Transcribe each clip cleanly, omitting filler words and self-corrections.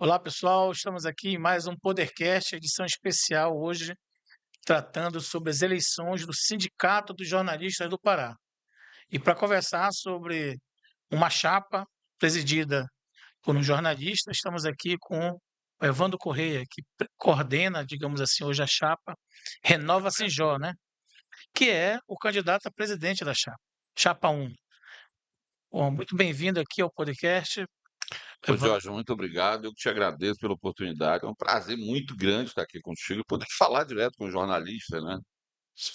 Olá, pessoal. Estamos aqui em mais um Podercast, edição especial hoje, tratando sobre as eleições do Sindicato dos Jornalistas do Pará. E para conversar sobre uma chapa presidida por um jornalista, estamos aqui com o Evandro Correia, que coordena, digamos assim, hoje a chapa Renova Sinjó, né? Que é o candidato a presidente da chapa, Chapa 1. Bom, muito bem-vindo aqui ao podcast, Ô Evandro. Jorge, muito obrigado. Eu que te agradeço pela oportunidade. É um prazer muito grande estar aqui contigo e poder falar direto com o jornalista, né?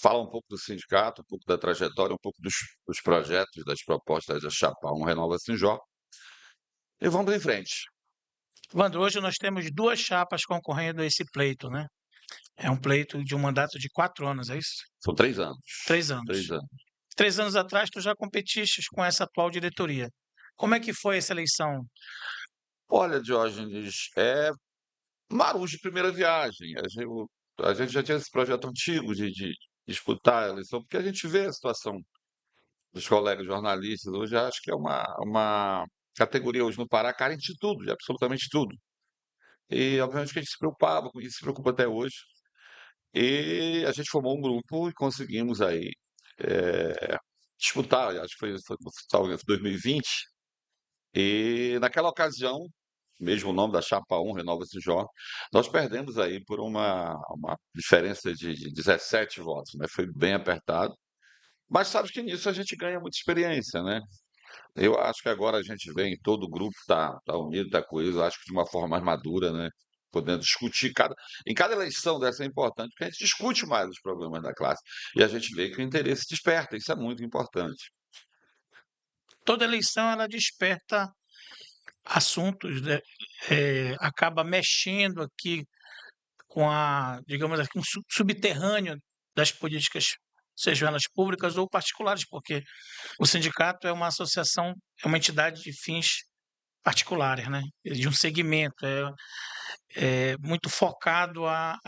Falar um pouco do sindicato, um pouco da trajetória, um pouco dos projetos, das propostas da Chapa 1 Renova Sinjó. E vamos em frente. Evandro, hoje nós temos duas chapas concorrendo a esse pleito, né? É um pleito de um mandato de 4 anos, é isso? São 3 anos. 3 anos. 3 anos. 3 anos atrás, tu já competistes com essa atual diretoria. Como é que foi essa eleição? Olha, Diógenes, é Marujos de primeira viagem. A gente já tinha esse projeto antigo de disputar a eleição, porque a gente vê a situação dos colegas jornalistas. Hoje acho que é uma categoria hoje no Pará carente de tudo, de absolutamente tudo. E obviamente que a gente se preocupava com isso, se preocupa até hoje. E a gente formou um grupo e conseguimos aí disputar, acho que foi talvez 2020. E naquela ocasião, mesmo o nome da Chapa 1, Renova-se Jó, nós perdemos aí por uma diferença de 17 votos, né? Foi bem apertado. Mas sabe que nisso a gente ganha muita experiência, né? Eu acho que agora a gente vê em todo o grupo tá unido, tá coeso, acho que de uma forma mais madura, né? Podendo discutir em cada eleição dessa é importante, porque a gente discute mais os problemas da classe. E a gente vê que o interesse desperta, isso é muito importante. Toda eleição ela desperta assuntos, né? Acaba mexendo aqui com a, digamos assim, um subterrâneo das políticas, sejam elas públicas ou particulares, porque o sindicato é uma associação, é uma entidade de fins particulares, né? De um segmento, é muito focado à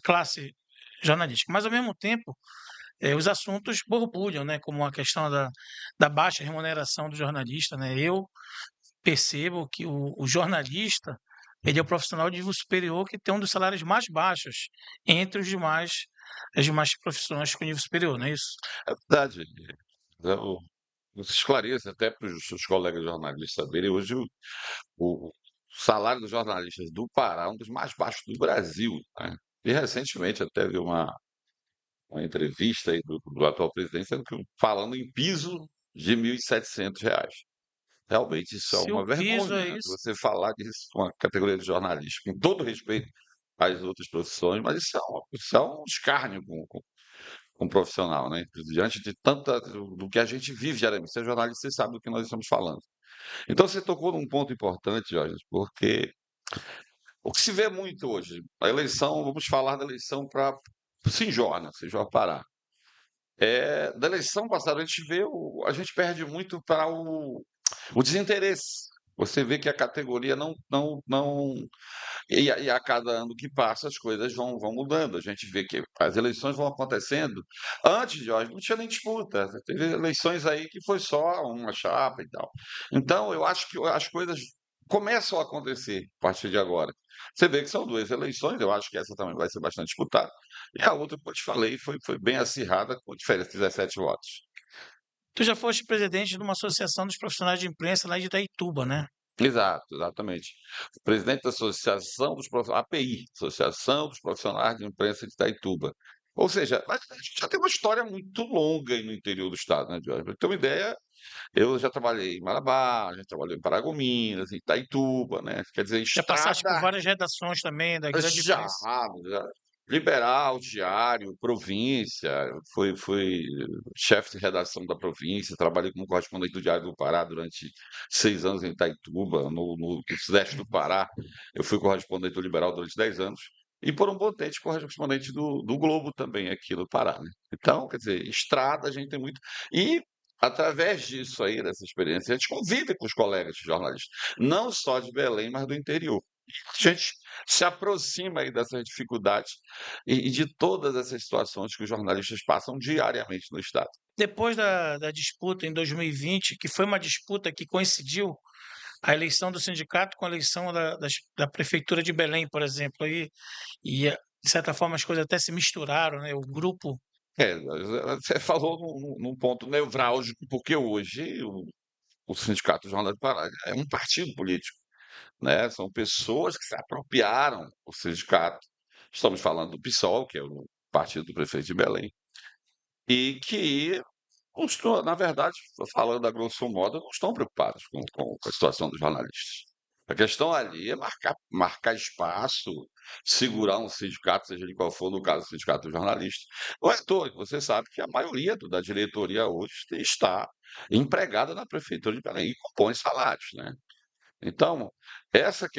classe jornalística. Mas, ao mesmo tempo, os assuntos borbulham, né? Como a questão da baixa remuneração do jornalista, né? Eu percebo que o jornalista ele é o profissional de nível superior que tem um dos salários mais baixos entre as demais profissões com nível superior, não é isso? É verdade. Eu, isso esclareça até para os colegas jornalistas saberem, hoje o salário dos jornalistas do Pará é um dos mais baixos do Brasil, né? E recentemente até vi uma entrevista aí do atual presidente falando em piso de R$ 1.700. Realmente isso é Se o uma piso vergonha, é né, isso, você falar disso com a categoria de jornalista, com todo respeito às outras profissões, mas isso é um escárnio com um profissional, né? Diante de tanta do que a gente vive diariamente. Você é jornalista, você sabe do que nós estamos falando. Então você tocou num ponto importante, Jorge, porque o que se vê muito hoje, a eleição, vamos falar da eleição para Sinjó, né? Sinjó Pará. Da eleição passada, a gente perde muito para o desinteresse. Você vê que a categoria não. E a cada ano que passa, as coisas vão mudando. A gente vê que as eleições vão acontecendo. Antes de hoje, não tinha nem disputa. Teve eleições aí que foi só uma chapa e tal. Então, eu acho que as coisas começam a acontecer a partir de agora. Você vê que são duas eleições, eu acho que essa também vai ser bastante disputada. E a outra, como eu te falei, foi bem acirrada, com diferença de 17 votos. tu já foste presidente de uma associação dos profissionais de imprensa lá de Itaituba, né? Exato, exatamente. O presidente da Associação dos Profissionais, API, Associação dos Profissionais de Imprensa de Itaituba. Ou seja, a gente já tem uma história muito longa aí no interior do estado, né, Jorge? Pra ter uma ideia, eu já trabalhei em Marabá, já trabalhei em Paragominas, em Itaituba, né? Quer dizer, Já passaste por estrada várias redações também da grande já, imprensa. já. Liberal, Diário, Província, fui chefe de redação da Província, trabalhei como correspondente do Diário do Pará durante 6 anos em Itaituba, no sudeste do Pará. Eu fui correspondente do Liberal durante 10 anos. E por um bom tempo correspondente do Globo também aqui no Pará, né? Então, quer dizer, estrada a gente tem muito. E através disso aí, dessa experiência, a gente convive com os colegas jornalistas, não só de Belém, mas do interior. A gente se aproxima aí dessas dificuldades e de todas essas situações que os jornalistas passam diariamente no estado. Depois da disputa em 2020, que foi uma disputa que coincidiu a eleição do sindicato com a eleição da prefeitura de Belém, por exemplo, de certa forma as coisas até se misturaram, né? O grupo Você falou num ponto nevrálgico, porque hoje o Sindicato dos Jornalistas do Pará é um partido político, né? São pessoas que se apropriaram do sindicato. Estamos falando do PSOL, que é o partido do prefeito de Belém, e que, na verdade, falando a grosso modo, não estão preocupados com a situação dos jornalistas. A questão ali é marcar espaço, segurar um sindicato, seja ele qual for, no caso, o sindicato dos jornalistas. Não é à toa que você sabe que a maioria da diretoria hoje está empregada na prefeitura de Belém e compõe salários, né? Então,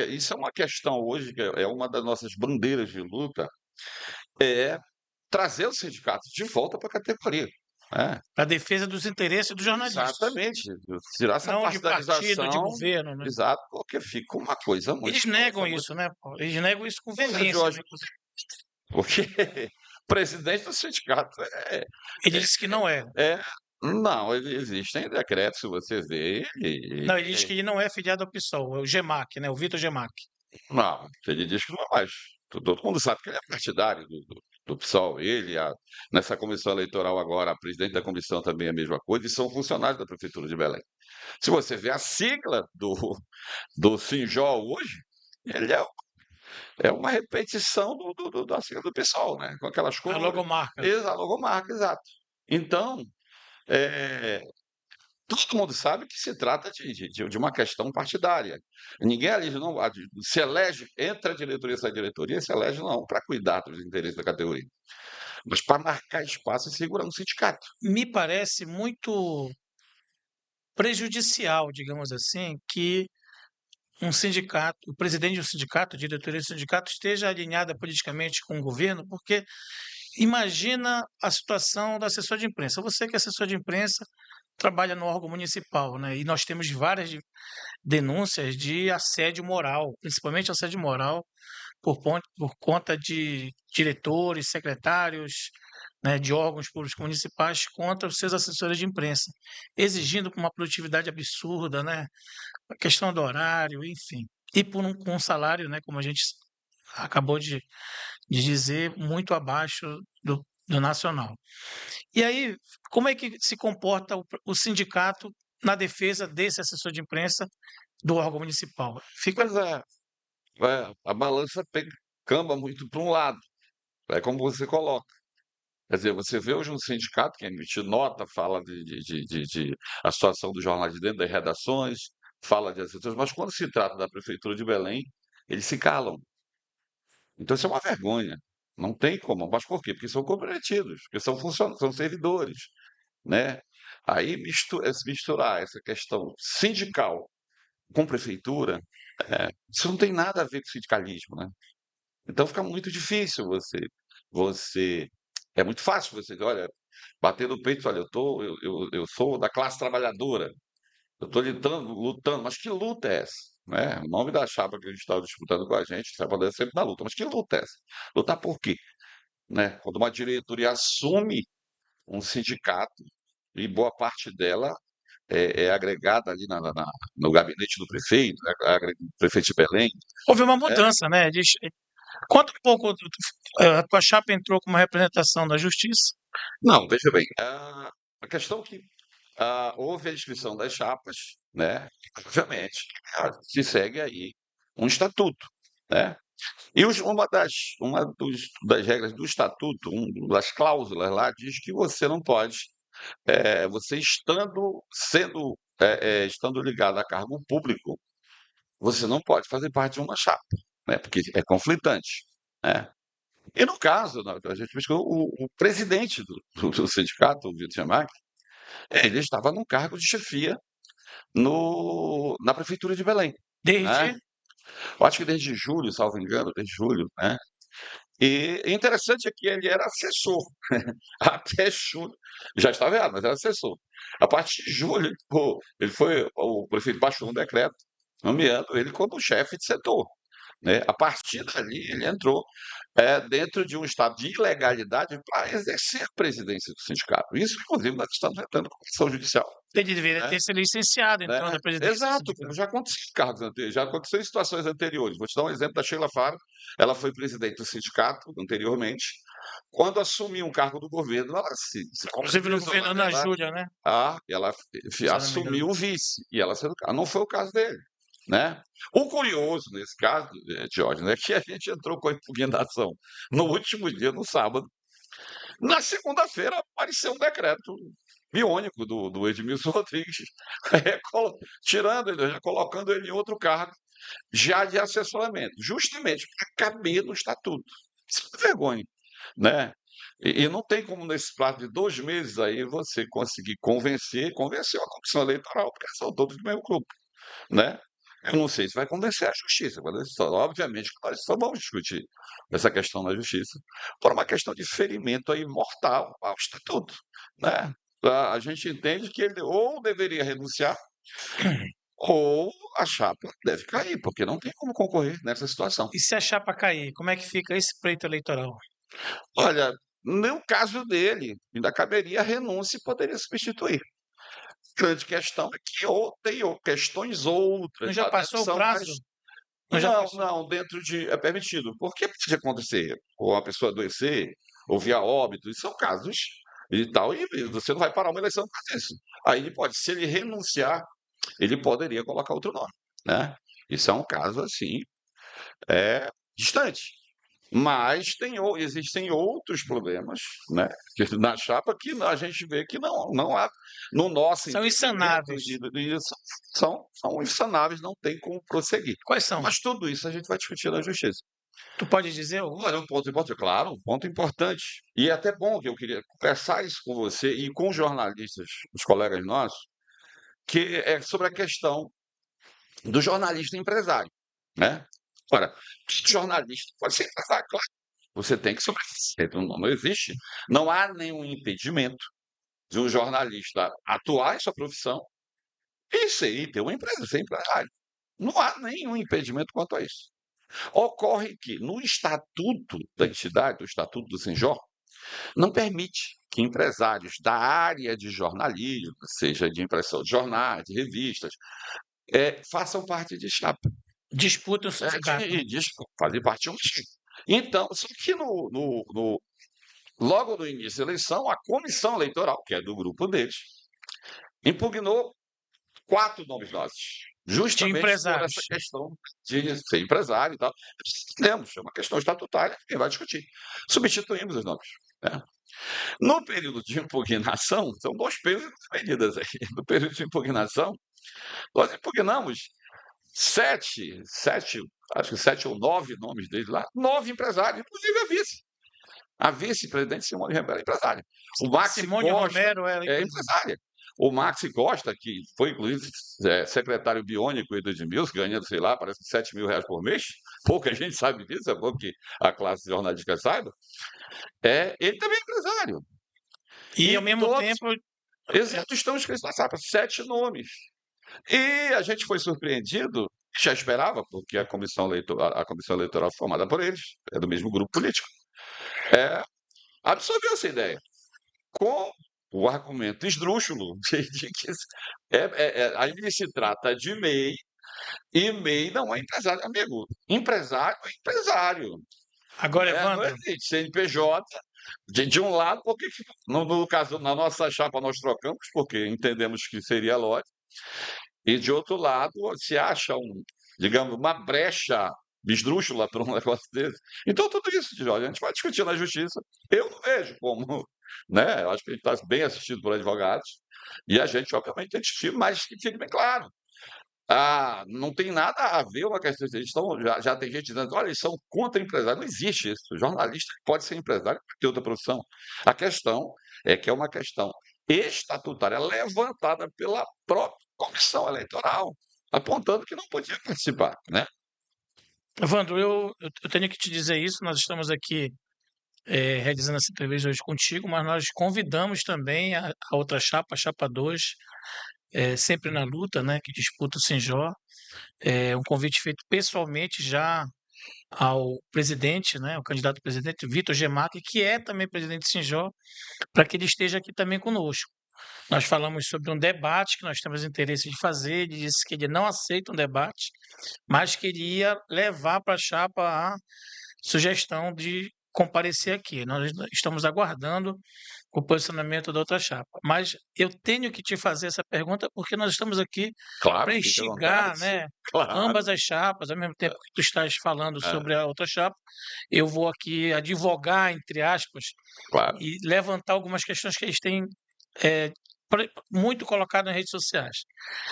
isso é uma questão hoje, que é uma das nossas bandeiras de luta, é trazer os sindicatos de volta para a categoria, né? para a defesa dos interesses dos jornalistas, Exatamente, tirar essa não de partido, de partidarização, governo, né? exato, porque fica uma coisa muito Eles negam isso, né, Paulo? Eles negam isso com veemência, né? Jorge, porque presidente do sindicato Ele disse que não é. é não, existem decretos, se você vê, Não, ele diz que ele não é filiado ao PSOL, é o GEMAC, né? O Vitor GEMAC. não, ele diz que não é mais. Todo mundo sabe que ele é partidário do PSOL. Nessa comissão eleitoral agora, a presidente da comissão também é a mesma coisa, e são funcionários da Prefeitura de Belém. Se você vê a sigla do Sinjó hoje, ele é uma repetição da sigla do PSOL, né? Com aquelas A cores. logomarca. A logomarca, exato. Então, é, todo mundo sabe que se trata de uma questão partidária. Ninguém ali não se elege, entra a diretoria, sai a diretoria, se elege não para cuidar dos interesses da categoria, mas para marcar espaço e segurar um sindicato. Me parece muito prejudicial, digamos assim, que um sindicato, o presidente de um sindicato, a diretoria do sindicato, esteja alinhada politicamente com o governo, porque imagina a situação do assessor de imprensa. Você que é assessor de imprensa trabalha no órgão municipal, né? E nós temos várias denúncias de assédio moral, principalmente assédio moral por conta de diretores, secretários, né, de órgãos públicos municipais contra os seus assessores de imprensa, exigindo com uma produtividade absurda, né, a questão do horário, enfim, e com um salário, né, como a gente acabou de dizer, muito abaixo do nacional. E aí, como é que se comporta o sindicato na defesa desse assessor de imprensa do órgão municipal? Fica Pois a balança camba muito para um lado, é como você coloca. Quer dizer, você vê hoje um sindicato que emite nota, fala de a situação dos jornais de dentro das redações, fala de assessores, mas quando se trata da Prefeitura de Belém, eles se calam. Então isso é uma vergonha. Não tem como. Mas por quê? Porque são comprometidos, porque são funcionários, são servidores, né? Aí misturar essa questão sindical com prefeitura, isso não tem nada a ver com sindicalismo, né? Então fica muito difícil você é muito fácil você, olha, bater no peito, olha, eu sou da classe trabalhadora, eu estou lutando, mas que luta é essa? Né? O nome da chapa que a gente estava disputando com a gente, você vai sempre na luta, mas que luta é essa? Lutar por quê? Né? Quando uma diretoria assume um sindicato e boa parte dela é agregada ali no gabinete do prefeito, né? Prefeito de Belém, houve uma é, mudança, né? Conta um pouco, a tua chapa entrou com uma representação da justiça. não, veja bem, a questão que houve a inscrição das chapas, né? Obviamente, se segue aí um estatuto, né? E uma das regras do estatuto, das cláusulas lá, diz que você não pode, você estando ligado a cargo público, você não pode fazer parte de uma chapa, né? Porque é conflitante, né? E no caso, a gente pesquisou o presidente do sindicato, o Vitor Gemac, ele estava num cargo de chefia na prefeitura de Belém, né? Desde Eu acho que desde julho, salvo engano, desde julho, né? E interessante é que ele era assessor até julho. Já estava errado, mas era assessor. A partir de julho, o prefeito baixou um decreto nomeando ele como chefe de setor. né? A partir dali, ele entrou dentro de um estado de ilegalidade para exercer a presidência do sindicato. Isso, inclusive, nós estamos entrando com ação judicial, Ele deveria né? ter se licenciado, Né? então, da presidência do Exato, como sindicato. já aconteceu em cargos anteriores, já aconteceu em situações anteriores. Vou te dar um exemplo da Sheila Faro. Ela foi presidente do sindicato anteriormente. Quando assumiu um cargo do governo, ela se Inclusive no compatibilizou, na governo Ana verdade. Júlia, né? Ela Se eu não me engano. assumiu o vice e ela saiu do cargo. Não foi o caso dele, né? O curioso nesse caso, Jorge, é que a gente entrou com a impugnação no último dia, no sábado. Na segunda-feira apareceu um decreto biônico do Edmilson Rodrigues, tirando ele, já colocando ele em outro cargo, já de assessoramento, justamente para caber no estatuto. Isso é uma vergonha, né? E não tem como, nesse prazo de 2 meses aí, você conseguir convencer a comissão eleitoral, porque são todos do mesmo grupo, né? Eu não sei se vai convencer a justiça, mas obviamente que nós só vamos discutir essa questão na justiça por uma questão de ferimento aí mortal ao estatuto, né? A gente entende que ele ou deveria renunciar ou a chapa deve cair, porque não tem como concorrer nessa situação. E se a chapa cair, como é que fica esse pleito eleitoral? Olha, no caso dele, ainda caberia a renúncia e poderia substituir. A grande questão é que tem questões Não outras já lá dentro que passou o são mais. prazo? Não já Não, passou? não, dentro de. É permitido. Porque pode acontecer, ou a pessoa adoecer, ou via óbito, isso são casos e tal, e você não vai parar uma eleição por causa disso. Aí ele pode, se ele renunciar, ele poderia colocar outro nome, né? Isso é um caso assim, distante. Mas existem outros problemas, né, na chapa que a gente vê que não há, no nosso São entendimento, insanáveis. são insanáveis, não tem como prosseguir. Quais são? Mas tudo isso a gente vai discutir na justiça. Tu pode dizer algum? Olha, um ponto importante, claro, um ponto importante. E é até bom que eu queria conversar isso com você e com os jornalistas, os colegas nossos, que é sobre a questão do jornalista empresário, né? Ora, jornalista pode ser empresário, claro. Você tem que sobreviver. Não existe, não há nenhum impedimento de um jornalista atuar em sua profissão e ter uma empresa, ser empresário. Não há nenhum impedimento quanto a isso. Ocorre que no estatuto da entidade, do estatuto do Senjor, não permite que empresários da área de jornalismo, seja de impressão de jornais, de revistas, façam parte de chapa. Disputa o sindicato. Fazer parte de um time. Então, só que logo no início da eleição, a comissão eleitoral, que é do grupo deles, impugnou 4 nomes nossos, De justamente por essa empresários. questão de ser empresário e tal. Temos, é uma questão estatutária, quem vai discutir. Substituímos os nomes, né? No período de impugnação, são 2 pesos e 2 medidas aí. No período de impugnação, nós impugnamos 7, acho que 7 ou 9 nomes deles lá, 9 empresários, inclusive a vice. A vice-presidente Simone Rebelo é empresária. O Maxi Simone Costa Romero era é empresário. empresária. O Maxi Costa, que foi, inclusive, secretário biônico do Edmilson, ganhando, sei lá, parece que R$ 7.000 por mês. Pouca gente sabe disso, é bom que a classe jornalística saiba. Ele também é empresário. E E ao mesmo todos, tempo, exato, estão escritos na chapa, 7 nomes. E a gente foi surpreendido, já esperava, porque a comissão eleitoral foi formada por eles, é do mesmo grupo político. Absorveu essa ideia com o argumento esdrúxulo de que aí se trata de MEI, e MEI não é empresário. Amigo, empresário é empresário. agora, Não Evandro, existe CNPJ. De um lado, porque no caso, na nossa chapa nós trocamos, porque entendemos que seria lógico, e de outro lado, se acha digamos, uma brecha esdrúxula para um negócio desse. Então, tudo isso, Jorge, a gente vai discutir na justiça. Eu não vejo como, né? Eu acho que a gente está bem assistido por advogados, e a gente, obviamente, tem que discutir, mas que fique bem claro. Não tem nada a ver uma questão. Já tem gente dizendo, olha, eles são contra empresário. Não existe isso. O jornalista pode ser empresário, pode ter outra profissão. A questão é que é uma questão estatutária levantada pela própria comissão eleitoral, apontando que não podia participar, né? Evandro, eu tenho que te dizer isso. Nós estamos aqui realizando essa entrevista hoje contigo, mas nós convidamos também a outra chapa, a chapa 2, sempre na luta, né, que disputa o Sinjó. Um convite feito pessoalmente já ao presidente, né, o candidato a presidente, Vitor Gemac, que é também presidente do Sinjó, para que ele esteja aqui também conosco. Nós falamos sobre um debate que nós temos interesse de fazer, ele disse que ele não aceita um debate, mas queria levar para a chapa a sugestão de comparecer aqui. Nós estamos aguardando o posicionamento da outra chapa. Mas eu tenho que te fazer essa pergunta porque nós estamos aqui Claro, para fique à vontade. instigar, né, Claro. ambas as chapas, ao mesmo tempo que tu estás falando É, sobre a outra chapa, eu vou aqui advogar, entre aspas, claro. e levantar algumas questões que eles têm eh, muito colocado nas redes sociais.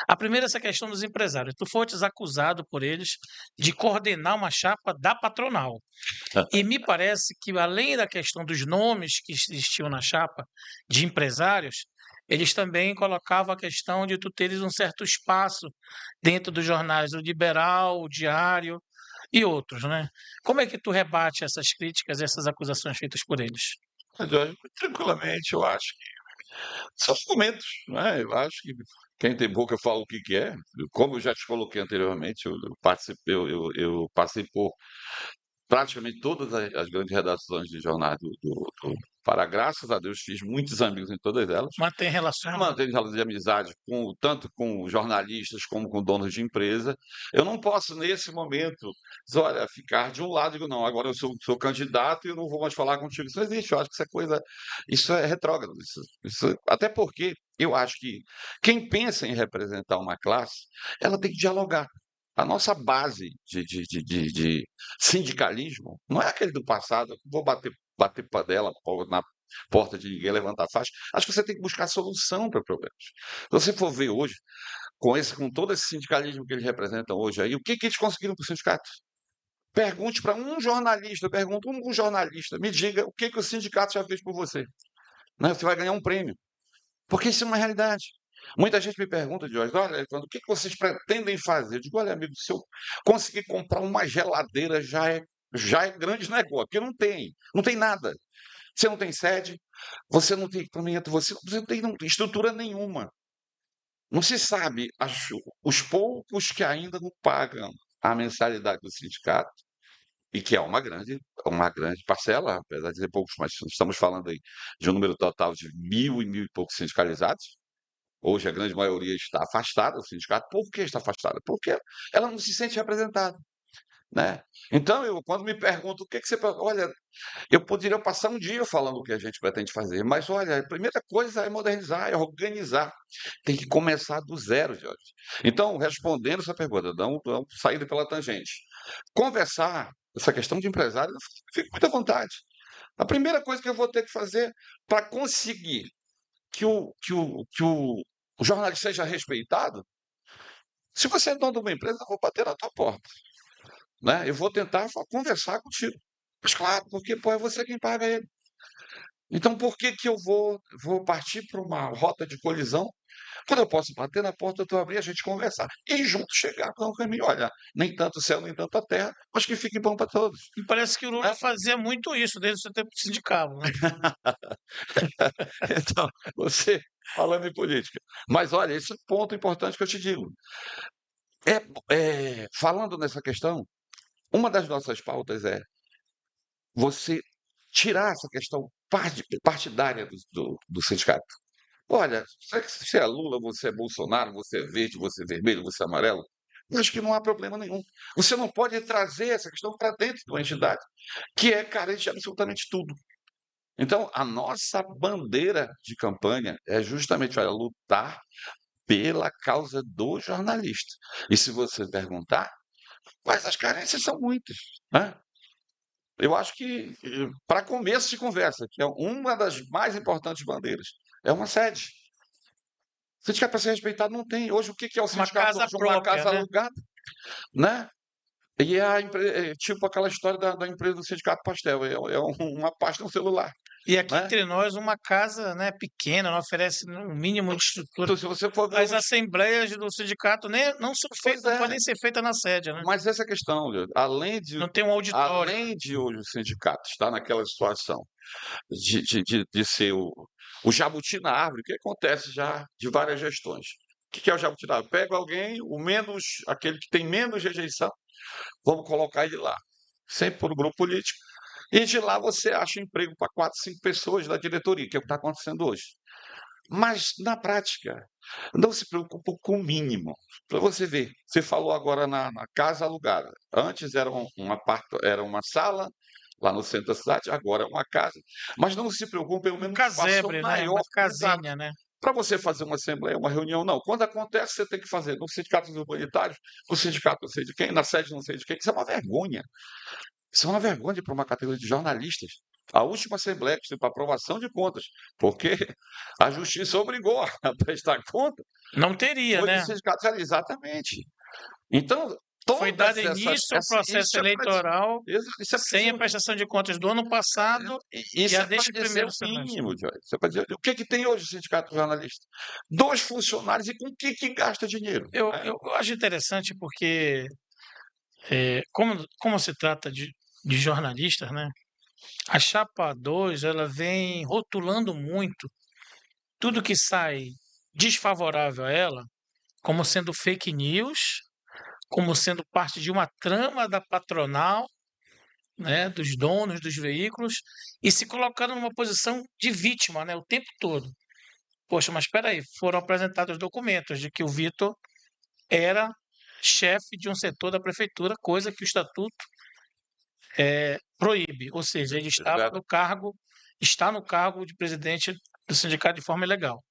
A primeira é essa questão dos empresários. Tu fostes acusado por eles de coordenar uma chapa da patronal. E me parece que, além da questão dos nomes que existiam na chapa de empresários, eles também colocavam a questão de tu teres um certo espaço dentro dos jornais, o Liberal, o Diário e outros, né? Como é que tu rebate essas críticas, essas acusações feitas por eles? Mas olha, tranquilamente, eu acho que são argumentos, né? Eu acho que quem tem boca fala o que quer. Como eu já te coloquei anteriormente, eu passei por praticamente todas as grandes redações de jornais do Pará. Graças a Deus fiz muitos amigos em todas elas. Mantém relações, né? Mantenho relações de amizade tanto com jornalistas como com donos de empresa. Eu não posso, nesse momento, dizer, olha, ficar de um lado e digo, não, agora eu sou candidato e eu não vou mais falar contigo. Isso não existe, eu acho que isso é retrógrado. Até porque eu acho que quem pensa em representar uma classe, ela tem que dialogar. A nossa base de sindicalismo não é aquele do passado, vou bater padela na porta de ninguém, levantar faixa. Acho que você tem que buscar solução para problemas. Se você for ver hoje, com todo esse sindicalismo que eles representam hoje aí, o que, que eles conseguiram para o sindicato? Pergunte para um jornalista, pergunta um jornalista, me diga o que, que o sindicato já fez por você. Né? Você vai ganhar um prêmio. Porque isso é uma realidade. Muita gente me pergunta, Jorge, olha, Evandro, o que, que vocês pretendem fazer? Eu digo, olha, amigo, se eu conseguir comprar uma geladeira já é grande negócio, porque não tem nada. Você não tem sede, você não tem equipamento, você não tem estrutura nenhuma. Não se sabe, os poucos que ainda não pagam a mensalidade do sindicato, e que é uma grande parcela, apesar de ser poucos, mas estamos falando aí de um número total de mil e poucos sindicalizados. Hoje a grande maioria está afastada do sindicato. Por que está afastada? Porque ela não se sente representada. Né? Então, quando me perguntam o que, que você. Olha, eu poderia passar um dia falando o que a gente pretende fazer, mas olha, a primeira coisa é modernizar, é organizar. Tem que começar do zero, Jorge. Então, respondendo essa pergunta, não saída pela tangente. Conversar, essa questão de empresário, fique muito à vontade. A primeira coisa que eu vou ter que fazer para conseguir que o jornalista seja respeitado, se você é dono de uma empresa, eu vou bater na tua porta. Né? Eu vou tentar conversar contigo. Mas claro, porque pô, é você quem paga ele. Então, por que que eu vou partir para uma rota de colisão, quando eu posso bater na porta, tu abrir, a gente conversar e juntos chegar para um caminho? Olha, nem tanto o céu, nem tanto a terra, mas que fique bom para todos. E parece que o Lula Né? fazia muito isso desde o seu tempo de sindical, né? Então, você falando em política. Mas olha, esse é um ponto importante que eu te digo. Falando nessa questão, uma das nossas pautas é você tirar essa questão partidária do sindicato. Olha, você é Lula, você é Bolsonaro, você é verde, você é vermelho, você é amarelo. Eu acho que não há problema nenhum. Você não pode trazer essa questão para dentro de uma entidade que é carente de absolutamente tudo. Então, a nossa bandeira de campanha é justamente olha, lutar pela causa do jornalista. E se você perguntar, mas as carências são muitas. Né? Eu acho que, para começo de conversa, que é uma das mais importantes bandeiras, é uma sede. Sindicato para ser respeitado não tem. Hoje, o que que é o Uma sindicato? casa Hoje, uma própria, casa né? alugada, né? E tipo aquela história da empresa do Sindicato Pastel, uma pasta no celular, E aqui né? entre nós, uma casa, né, pequena, não oferece um mínimo de estrutura. Então, se você for ver As assembleias do sindicato nem, não são pois feitas, não é, podem ser feitas na sede, né? mas essa questão, Leandro, Não tem um auditório. além de hoje o sindicato estar naquela situação de ser o jabuti na árvore, o que acontece já de várias gestões. O que é o jabuti na árvore? Pega alguém, aquele que tem menos rejeição, vamos colocar ele lá. sempre por grupo político, e de lá você acha emprego para 4, 5 pessoas da diretoria, que é o que está acontecendo hoje. Mas, na prática, não se preocupa com o mínimo. Para você ver, você falou agora na casa alugada. Antes era uma sala lá no centro da cidade, agora é uma casa. Mas não se preocupe, pelo Um menos faça um casebre, né? maior. Uma Exato. casinha, né? Para você fazer uma assembleia, uma reunião, não. Quando acontece, você tem que fazer no sindicato dos humanitários, no sindicato não sei de quem, na sede não sei de quem. Isso é uma vergonha. Isso é uma vergonha para uma categoria de jornalistas. A última Assembleia que foi para aprovação de contas, porque a Justiça obrigou a prestar conta, Não teria, foi do né? sindicato. Exatamente. Então, Foi dado todas início ao processo isso é para dizer, eleitoral isso é pra sem dizer a prestação de contas do ano passado e isso a é para deste dizer primeiro o semestre. mínimo, Joyce. Isso é para dizer, o que, que tem hoje o sindicato jornalista? 2 funcionários e com o que, que gasta dinheiro? Eu acho interessante porque, como se trata de jornalistas, né? A Chapa 2 ela vem rotulando muito tudo que sai desfavorável a ela como sendo fake news, como sendo parte de uma trama da patronal, né, dos donos dos veículos, e se colocando numa posição de vítima, né, o tempo todo. Poxa, mas espera aí, foram apresentados documentos de que o Vitor era chefe de um setor da prefeitura, coisa que o estatuto proíbe, ou seja, ele estava no cargo, está no cargo de presidente do sindicato de forma ilegal.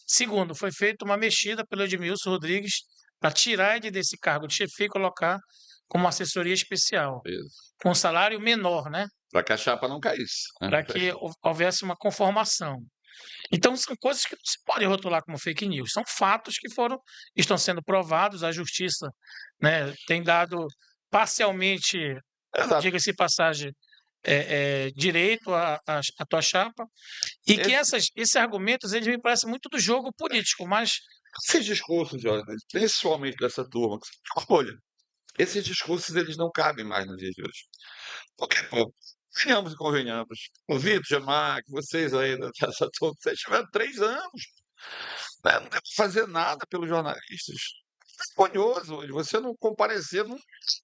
Segundo, foi feita uma mexida pelo Edmilson Rodrigues para tirar ele desse cargo de chefia e colocar como assessoria especial, com um salário menor, né? Para que a chapa não caísse. Né? Para que houvesse uma conformação. Então, são coisas que não se pode rotular como fake news, são fatos que estão sendo provados, a justiça, né, tem dado parcialmente, Exato. diga-se de passagem, direito à tua chapa, e que esses argumentos eles me parecem muito do jogo político, mas Esses discursos, Jorge, principalmente dessa turma, que você escolha, esses discursos eles não cabem mais nos dias de hoje. Porque, pô, venhamos e convenhamos. O Vitor, Gemac, vocês aí dessa turma, vocês tiveram 3 anos, né? Não deu para fazer nada pelos jornalistas. Vergonhoso hoje, você não comparecer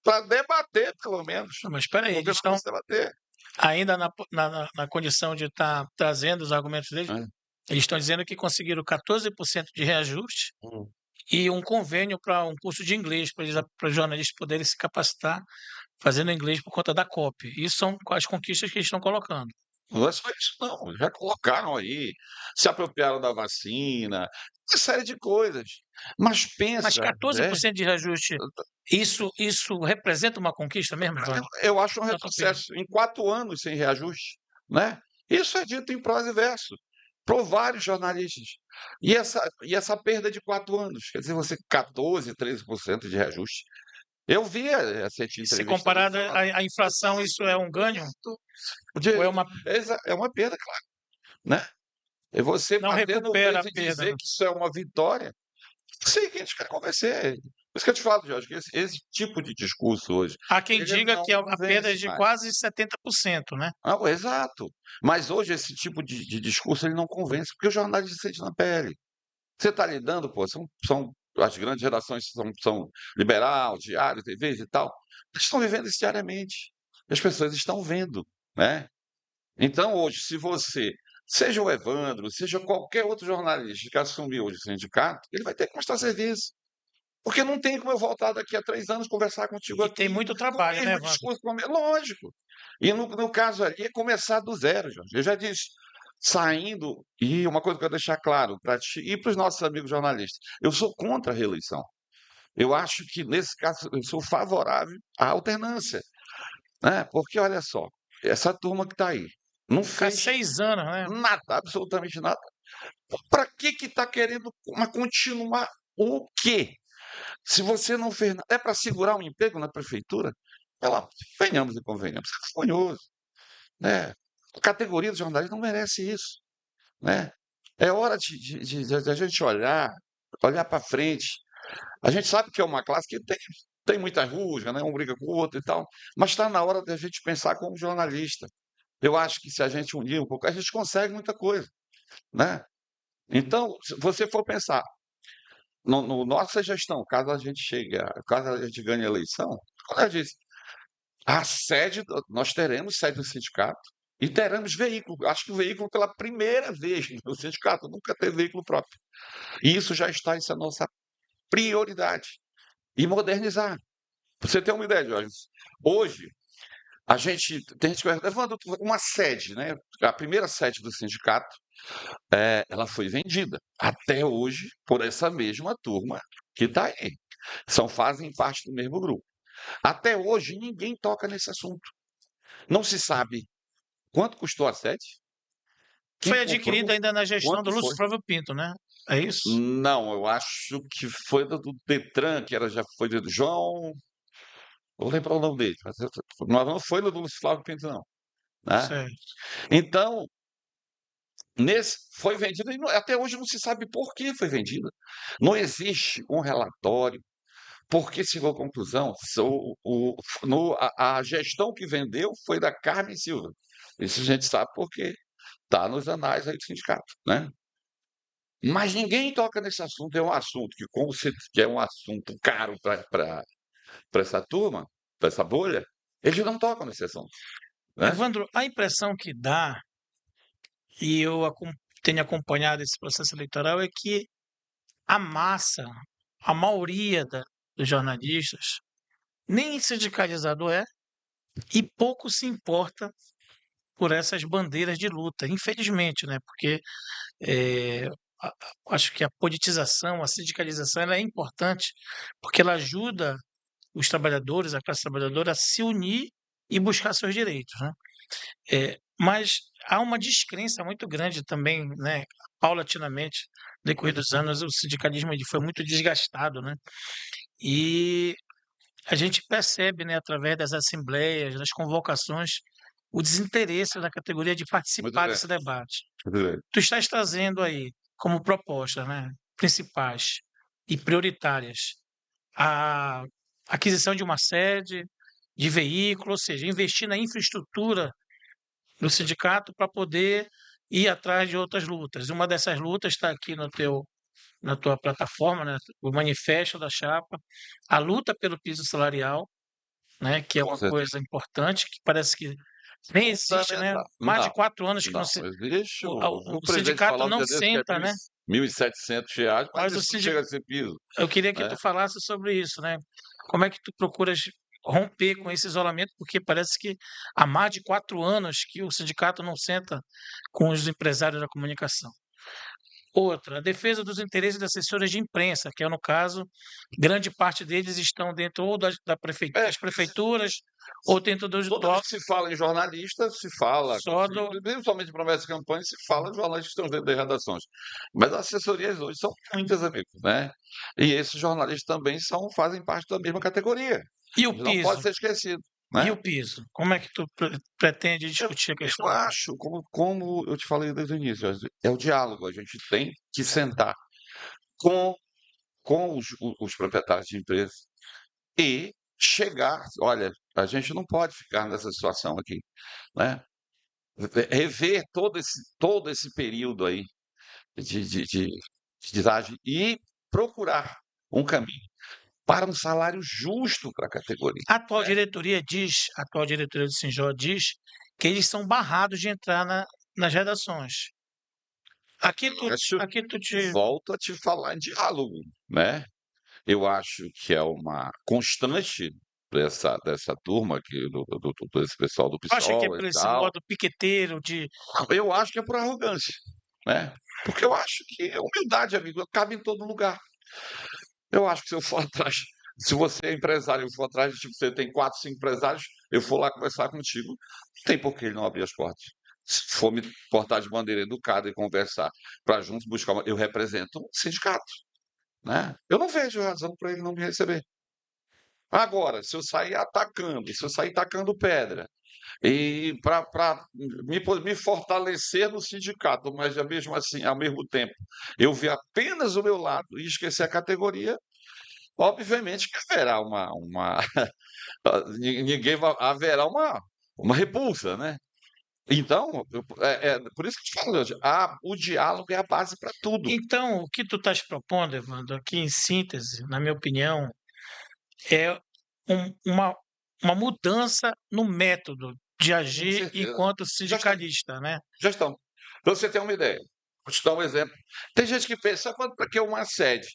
para debater, pelo menos. mas espera O aí, eles governo não estão se debater. ainda na condição de estar trazendo os argumentos deles, É. eles estão dizendo que conseguiram 14% de reajuste Hum. e um convênio para um curso de inglês, para os jornalistas poderem se capacitar fazendo inglês por conta da COP. Isso são as conquistas que eles estão colocando. Não é só isso, não. Já colocaram aí, se apropriaram da vacina, uma série de coisas. Mas Mas pensa, né? 14% de reajuste, isso representa uma conquista mesmo, João? Eu acho um Na tua opinião? retrocesso em 4 anos sem reajuste, né? Isso é dito em prosa e verso por vários jornalistas. E essa perda de 4 anos, quer dizer, você 14, 13% de reajuste. Eu vi essa Se entrevista dele comparado falando. à inflação, isso é um ganho ou é De, uma é uma perda, claro, né? É você não bater no recupera a peito e perda, dizer né? que isso é uma vitória. Sei que a gente quer convencer. Por isso que eu te falo, Jorge, que esse tipo de discurso hoje, Há quem ele diga não que a perda é convence de mais. quase 70%, né? Ah, exato. Mas hoje esse tipo de discurso ele não convence, porque o jornalista sente na pele. Você está lidando, pô, são as grandes redações são Liberal, Diário, TV e tal. Eles estão vivendo isso diariamente. As pessoas estão vendo, né? Então, hoje, se você, seja o Evandro, seja qualquer outro jornalista que assumir hoje o sindicato, ele vai ter que mostrar serviço. Porque não tem como eu voltar daqui a 3 anos conversar contigo E tem aqui muito com o trabalho, né, mesmo Wagner? discurso, lógico. E no caso ali é começar do zero, Jorge. Eu já disse, saindo, e uma coisa que eu quero deixar claro para ti e para os nossos amigos jornalistas, eu sou contra a reeleição. Eu acho que, nesse caso, eu sou favorável à alternância, né? Porque, olha só, essa turma que está aí não Ficar fez 6 anos, né? nada, absolutamente nada. Para que está querendo continuar o quê? Se você não fez nada, é para segurar um emprego na prefeitura? Pela, venhamos e convenhamos, é vergonhoso, né? A categoria dos jornalistas não merece isso, né? É hora de a gente olhar para frente. A gente sabe que é uma classe que tem muita rusga, né? Um briga com o outro e tal, mas está na hora da gente pensar como jornalista. Eu acho que se a gente unir um pouco, a gente consegue muita coisa, né? Então, se você for pensar no nossa gestão, caso a gente chegue, caso a gente ganhe a eleição, como eu disse, a sede, nós teremos sede do sindicato e teremos veículo. Acho que o veículo pela primeira vez no sindicato nunca teve veículo próprio. E isso já está, isso é a nossa prioridade. E modernizar. Pra você ter uma ideia, Jorge, hoje a gente tem gente que vai levando uma sede, né? A primeira sede do sindicato, ela foi vendida até hoje por essa mesma turma que está aí. Fazem parte do mesmo grupo. Até hoje ninguém toca nesse assunto. Não se sabe quanto custou a sede, quem Foi adquirido comprou, ainda na gestão do quanto Lúcio foi. Flávio Pinto, né? É isso? Não, eu acho que foi do Detran, que já foi do João. Vou lembrar o nome dele, mas não foi no do Lúcio Flávio Pinto, não. Né? Certo. Então, foi vendido e até hoje não se sabe por que foi vendida. Não existe um relatório. Porque chegou à conclusão, a gestão que vendeu foi da Carmen Silva. Isso a gente sabe porque está nos anais aí do sindicato, né? Mas ninguém toca nesse assunto. É um assunto que, como você que é um assunto caro para essa turma, para essa bolha, eles não tocam nesse assunto, né? Evandro, a impressão que dá, e eu tenho acompanhado esse processo eleitoral, é que a massa, a maioria dos jornalistas, nem sindicalizado é, e pouco se importa por essas bandeiras de luta, infelizmente, né? Porque eh, acho que a politização, a sindicalização, ela é importante, porque ela ajuda os trabalhadores, a classe trabalhadora, a se unir e buscar seus direitos, né? Mas há uma descrença muito grande também, né? Paulatinamente, no decorrer dos anos, o sindicalismo ele foi muito desgastado, né? E a gente percebe, né, através das assembleias, das convocações, o desinteresse da categoria de Muito participar bem, desse debate. muito bem. Tu estás trazendo aí como proposta, né, principais e prioritárias a aquisição de uma sede, de veículo, ou seja, investir na infraestrutura do sindicato para poder ir atrás de outras lutas. Uma dessas lutas está aqui na tua plataforma, né, o manifesto da chapa, a luta pelo piso salarial, né, que é Com uma certeza. coisa importante, que parece que nem existe, né, Fundamental. mais de Não, 4 anos que não não. se Existe o o presidente sindicato falar um não dia desse que é senta, né, R$ 1.700, mas mas o isso não sindic chega a ser piso, eu queria que né? tu falasse sobre isso, né. Como é que tu procuras romper com esse isolamento, porque parece que há mais de 4 anos que o sindicato não senta com os empresários da comunicação. Outra, a defesa dos interesses das assessores de imprensa, que é no caso, grande parte deles estão dentro ou É, das prefeituras ou dentro toda vez que se fala em jornalista, se fala, só do principalmente promessa de campanha, se fala de jornalistas que estão dentro das redações. Mas as assessorias hoje são muitas, amigos, né? E esses jornalistas também fazem parte da mesma categoria. e o Eles não podem piso? ser esquecidos, E né? o piso? Como é que tu pretende Eu, discutir a eu questão? acho, como eu te falei desde o início, Jorge, é o diálogo. A gente tem que sentar com, com os proprietários de empresas e chegar, olha, a gente não pode ficar nessa situação aqui, né? Rever todo esse período aí de deságio e procurar um caminho para um salário justo para a categoria, né? A atual diretoria do Sinjó diz que eles são barrados de entrar nas redações. Acho, Aqui tu te volto a te falar em diálogo, né? Eu acho que é uma constante dessa turma aqui, desse pessoal do acha que é PSOL e por esse tal. modo piqueteiro de Eu acho que é por arrogância, né? Porque eu acho que humildade, amigo, cabe em todo lugar. Eu acho que se eu for atrás, se você é empresário e eu for atrás, tipo, você tem 4, 5 empresários, eu for lá conversar contigo, não tem por que ele não abrir as portas. Se for me portar de maneira educada e conversar para juntos buscar eu represento um sindicato, né? Eu não vejo razão para ele não me receber. Agora, se eu sair atacando, se eu sair tacando pedra, e para me fortalecer no sindicato, mas mesmo assim, ao mesmo tempo, eu ver apenas o meu lado e esquecer a categoria, obviamente que haverá haverá uma repulsa, né? Então, por isso que eu te falo, o diálogo é a base para tudo. então, o que tu estás propondo, Evandro, aqui em síntese, na minha opinião, é uma uma mudança no método de Com agir certeza. enquanto Já está, sindicalista, né. já estão. Para você ter uma ideia, vou te dar um exemplo. Tem gente que pensa: "Para que uma sede?"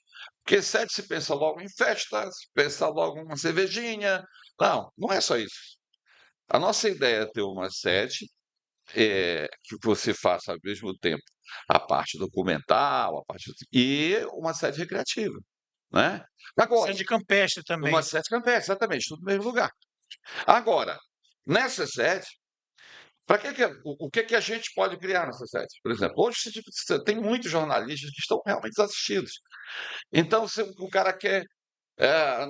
Porque sede se pensa logo em festa, se pensa logo em uma cervejinha. Não, não é só isso. A nossa ideia é ter uma sede, que você faça ao mesmo tempo a parte documental, a parte e uma sede recreativa, né. Agora, Sede campestre uma também. sede também, exatamente, tudo no mesmo lugar. Agora, nessa sede, para que o que que a gente pode criar nessa sede? Por exemplo, hoje você tem muitos jornalistas que estão realmente desassistidos. Então, se o cara quer,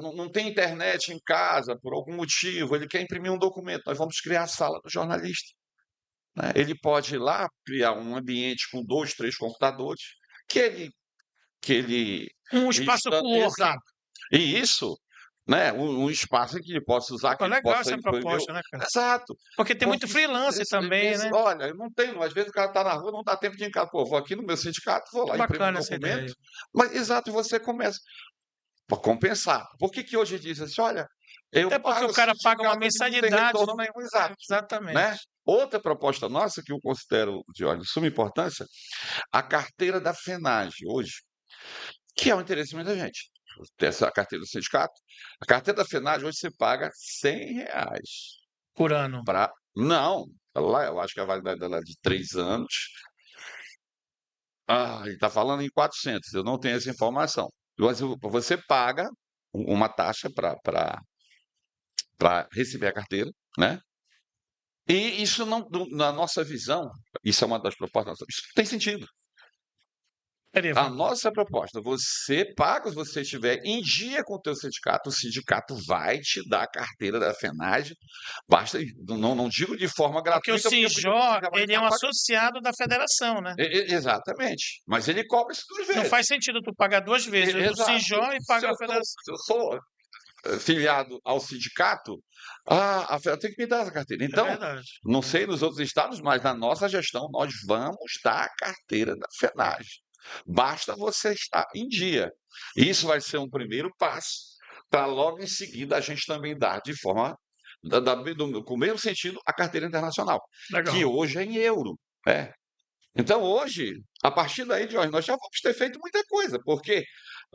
não tem internet em casa por algum motivo, ele quer imprimir um documento, nós vamos criar a sala do jornalista, né. Ele pode ir lá, criar um ambiente com 2, 3 computadores, que ele que ele Um espaço insta coworking. exato. E isso, né, um espaço em que ele possa usar, Pô, que ele legal possa essa imprimir proposta, né, cara. exato. Porque tem muito Porque freelance também, né. olha, eu não tenho, às vezes o cara está na rua, não dá tempo de ir em casa. Pô, vou aqui no meu sindicato, vou Que lá, imprimo um bacana essa documento, ideia. mas exato, e você começa para compensar. Por que que hoje diz assim: "Olha, eu É porque pago o o cara paga uma sindicato aqui, não tem mensalidade. retorno nenhum", exato, né. Exatamente. Outra proposta nossa que eu considero de olha, de suma importância, a carteira da FENAGE hoje, que é o interesse de muita gente. Ter essa carteira do sindicato. A carteira da FENAGE hoje você paga R$ 100 Por ano. para não, lá eu acho que a validade dela é de 3 anos. Ele está falando em 400, eu não tenho essa informação. Mas você paga uma taxa para receber a carteira, né, e isso não na nossa visão, isso é uma das propostas, isso não tem sentido. Espera A Evandro. nossa proposta, você paga se você estiver em dia com o teu sindicato, o sindicato vai te dar a carteira da FENAGE, basta não digo de forma Porque o gratuita, porque muita gente Sinjó, já vai ele é estar um pagando. associado da federação, né. Exatamente, mas ele cobra isso 2 Não faz vezes. sentido tu pagar 2 vezes, o Exato. Sinjó e pagar a federação. Se eu sou, filiado ao sindicato, a FENAGE tem que me dar essa carteira. É Então, verdade. não sei nos outros estados, mas na nossa gestão nós vamos dar a carteira da FENAGE. Basta você estar em dia. Isso vai ser um primeiro passo para logo em seguida a gente também dar de forma com o mesmo sentido a carteira internacional, que Legal. hoje é em euro, né. Então hoje, a partir daí, Jorge, nós já vamos ter feito muita coisa, porque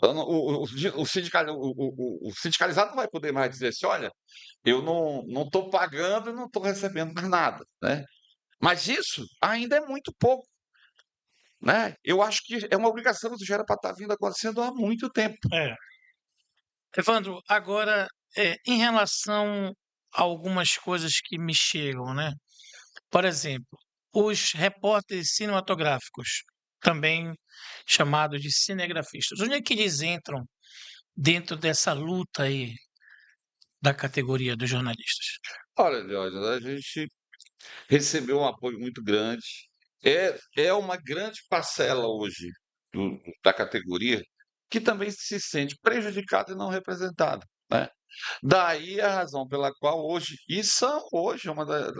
o sindicalizado não vai poder mais dizer assim: "Olha, eu não estou pagando e não estou recebendo mais nada", né. Mas isso ainda é muito pouco, né. Eu acho que é uma obrigação, isso já era para estar vindo acontecendo há muito tempo. É. Evandro, agora, em relação a algumas coisas que me chegam, né. Por exemplo, os repórteres cinematográficos, também chamados de cinegrafistas, onde é que eles entram dentro dessa luta aí da categoria dos jornalistas? Olha, Jorge, a gente recebeu um apoio muito grande. É uma grande parcela hoje da categoria que também se sente prejudicada e não representada, né. Daí a razão pela qual hoje e são hoje uma das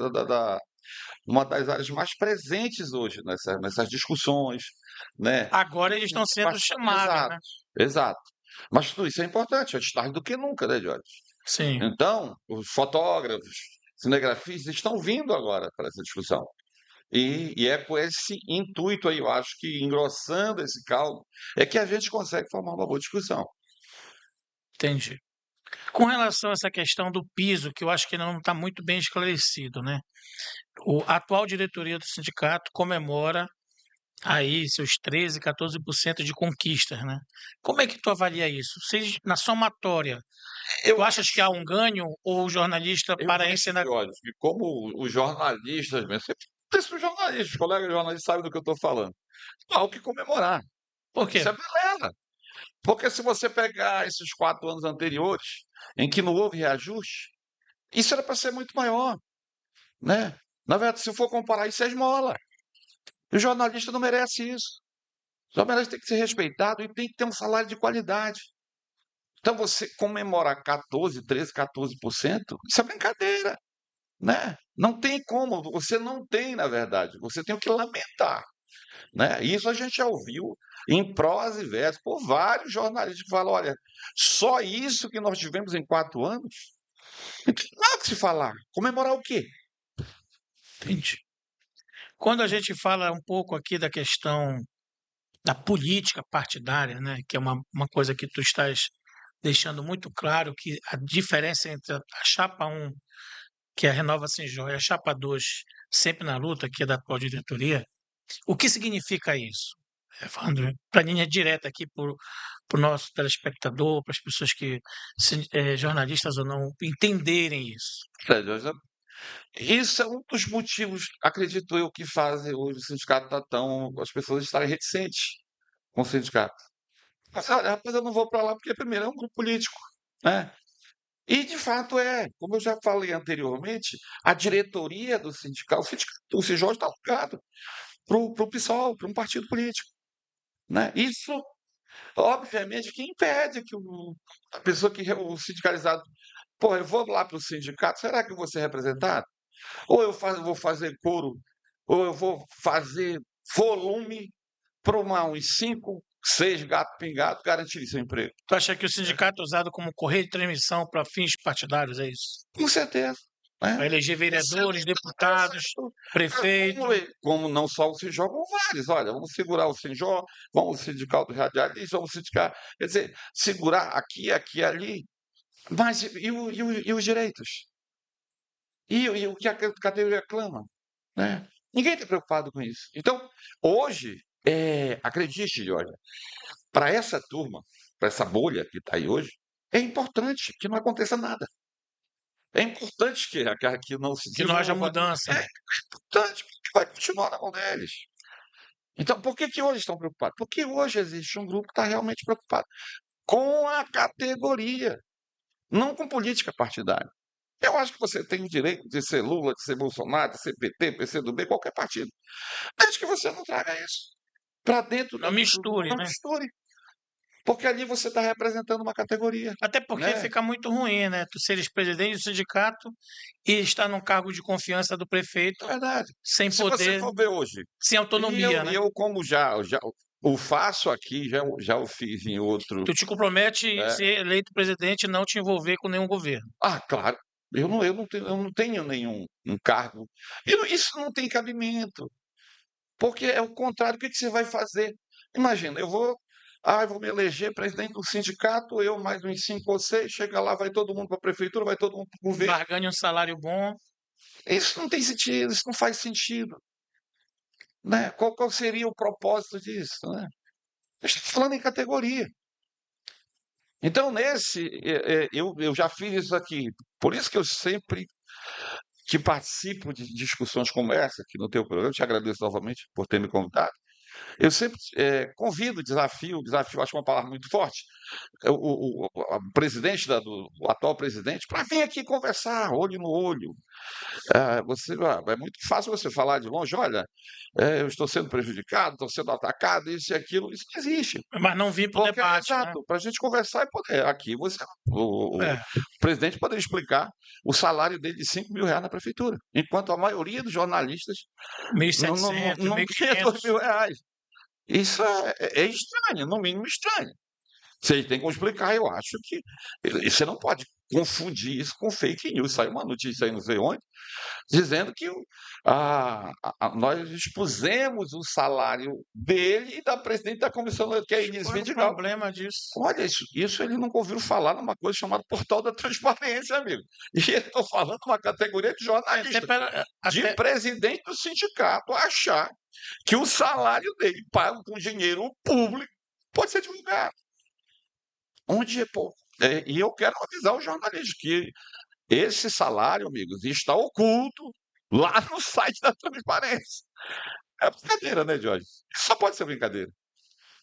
áreas mais presentes hoje nessas discussões, né. Agora eles Enfim, estão sendo chamados, exato, né. exato. Mas tudo isso é importante, antes tarde do que nunca, né, Jorge. Sim, Então, os fotógrafos, cinegrafistas estão vindo agora para essa discussão. E é com esse intuito aí, eu acho que engrossando esse caldo, é que a gente consegue formar uma boa discussão. entendi. Com relação a essa questão do piso, que eu acho que ainda não está muito bem esclarecido, né, a atual diretoria do sindicato comemora aí seus 13, 14% de conquistas, né. Como é que tu avalia isso? Vocês na somatória, tu Eu achas que há acho um ganho ou o jornalista eu paraense acho ainda que, olha, que como os jornalistas mesmo, sempre isso os jornalistas, os colegas jornalistas sabem do que eu estou falando. Há o que comemorar. por quê? Isso é balela. Porque se você pegar esses 4 anos anteriores, em que não houve reajuste, isso era para ser muito maior, né. Na verdade, se for comparar, isso é esmola. O jornalista não merece isso. O jornalista tem que ser respeitado e tem que ter um salário de qualidade. Então você comemorar 14, 13, 14%, isso é brincadeira, né. Não tem como, você não tem, na verdade, você tem o que lamentar, né. Isso a gente já ouviu em prosa e verso por vários jornalistas que falam: "Olha, só isso que nós tivemos em 4 anos?". Não tem nada que se falar. Comemorar o quê? Entendi. Quando a gente fala um pouco aqui da questão da política partidária, né, que é uma coisa que tu estás deixando muito claro que a diferença entre a chapa 1, que é a Renova Sem Joia, e a chapa 2, sempre na luta, que é da atual diretoria, o que significa isso? Falando para linha direta aqui para o nosso telespectador, para as pessoas que, jornalistas ou não, entenderem isso. Sério, isso é um dos motivos, acredito eu, que fazem hoje o sindicato estar tão. As pessoas estarem reticentes com o sindicato. Mas, olha, rapaz, eu não vou para lá porque, primeiro, é um grupo político, né? E, de fato, como eu já falei anteriormente, a diretoria do sindicato, o CIJO está alocado para o PSOL, para um partido político, né? Isso, obviamente, que impede que a pessoa o sindicalizado, pô, eu vou lá para o sindicato, será que eu vou ser representado? Ou vou fazer coro, ou eu vou fazer volume para uns 5, 6 gato pingado garantir seu emprego. Tu acha que o sindicato é usado como correio de transmissão para fins partidários, é isso? Com certeza. Para Né? eleger vereadores, deputados, prefeitos. Como não só o Sinjó, como vários. Olha, vamos segurar o Sinjó, vamos sindicar dos radialistas, vamos sindicar. Quer dizer, segurar aqui, aqui, ali. Mas e os direitos? E o que a categoria clama? Né? Ninguém está preocupado com isso. Então, hoje, acredite, olha, para essa turma, para essa bolha que está aí hoje, é importante que não aconteça nada. É importante que não se Que não haja desenvolva. mudança, É né? importante, porque vai continuar na mão deles. Então, por que hoje estão preocupados? Porque hoje existe um grupo que está realmente preocupado com a categoria, não com política partidária. Eu acho que você tem o direito de ser Lula, de ser Bolsonaro, de ser PT, PCdoB, qualquer partido. Desde que você não traga isso para dentro Não misture, não né? misture. Porque ali você está representando uma categoria. Até porque Né? fica muito ruim, né? Tu seres presidente do sindicato e estar num cargo de confiança do É prefeito verdade. sem Se você poder, for ver hoje, sem e autonomia, né? eu como já o faço aqui, já o fiz em outro. Tu te compromete em É, ser eleito presidente e não te envolver com nenhum governo. claro, eu não tenho nenhum cargo. Isso não tem cabimento, porque é o contrário. O que você vai fazer? Imagina, eu vou me eleger presidente do sindicato, eu mais uns 5 ou 6, chega lá, vai todo mundo para a prefeitura, vai todo mundo para o governo. Barganha um salário bom. Isso não tem sentido, isso não faz sentido. Né? Qual seria o propósito disso? Né? A gente está falando em categoria. Então, eu já fiz isso aqui. Por isso que eu sempre que participo de discussões como essa, aqui no teu programa, eu te agradeço novamente por ter me convidado. Eu sempre convido, desafio acho uma palavra muito forte, o presidente, o atual presidente, para vir aqui conversar, olho no olho. É muito fácil você falar de longe, olha, eu estou sendo prejudicado, estou sendo atacado, isso e aquilo. Isso não existe. Mas não vir para o Porque, debate, né? exato, para a gente conversar e poder. Aqui o É, presidente poderia explicar o salário dele de R$ 5.000 na prefeitura, enquanto a maioria dos jornalistas não 1.700, ganha 1.500. R$ 2.000. Isso é estranho, no mínimo estranho. Vocês têm que explicar, eu acho que. E você não pode confundir isso com fake news. Saiu uma notícia aí, não sei onde, dizendo que nós expusemos o salário dele e da presidente da comissão, que é a Inês Qual é o Vidigal. problema disso? Olha, isso ele nunca ouviu falar numa coisa chamada portal da transparência, amigo. E eu estou falando uma categoria de Até, jornalista, de até, presidente do sindicato, achar que o salário dele, pago com dinheiro público, pode ser divulgado. E eu quero avisar os jornalistas que esse salário, amigos, está oculto lá no site da transparência. É brincadeira, né, Jorge? Isso só pode ser brincadeira.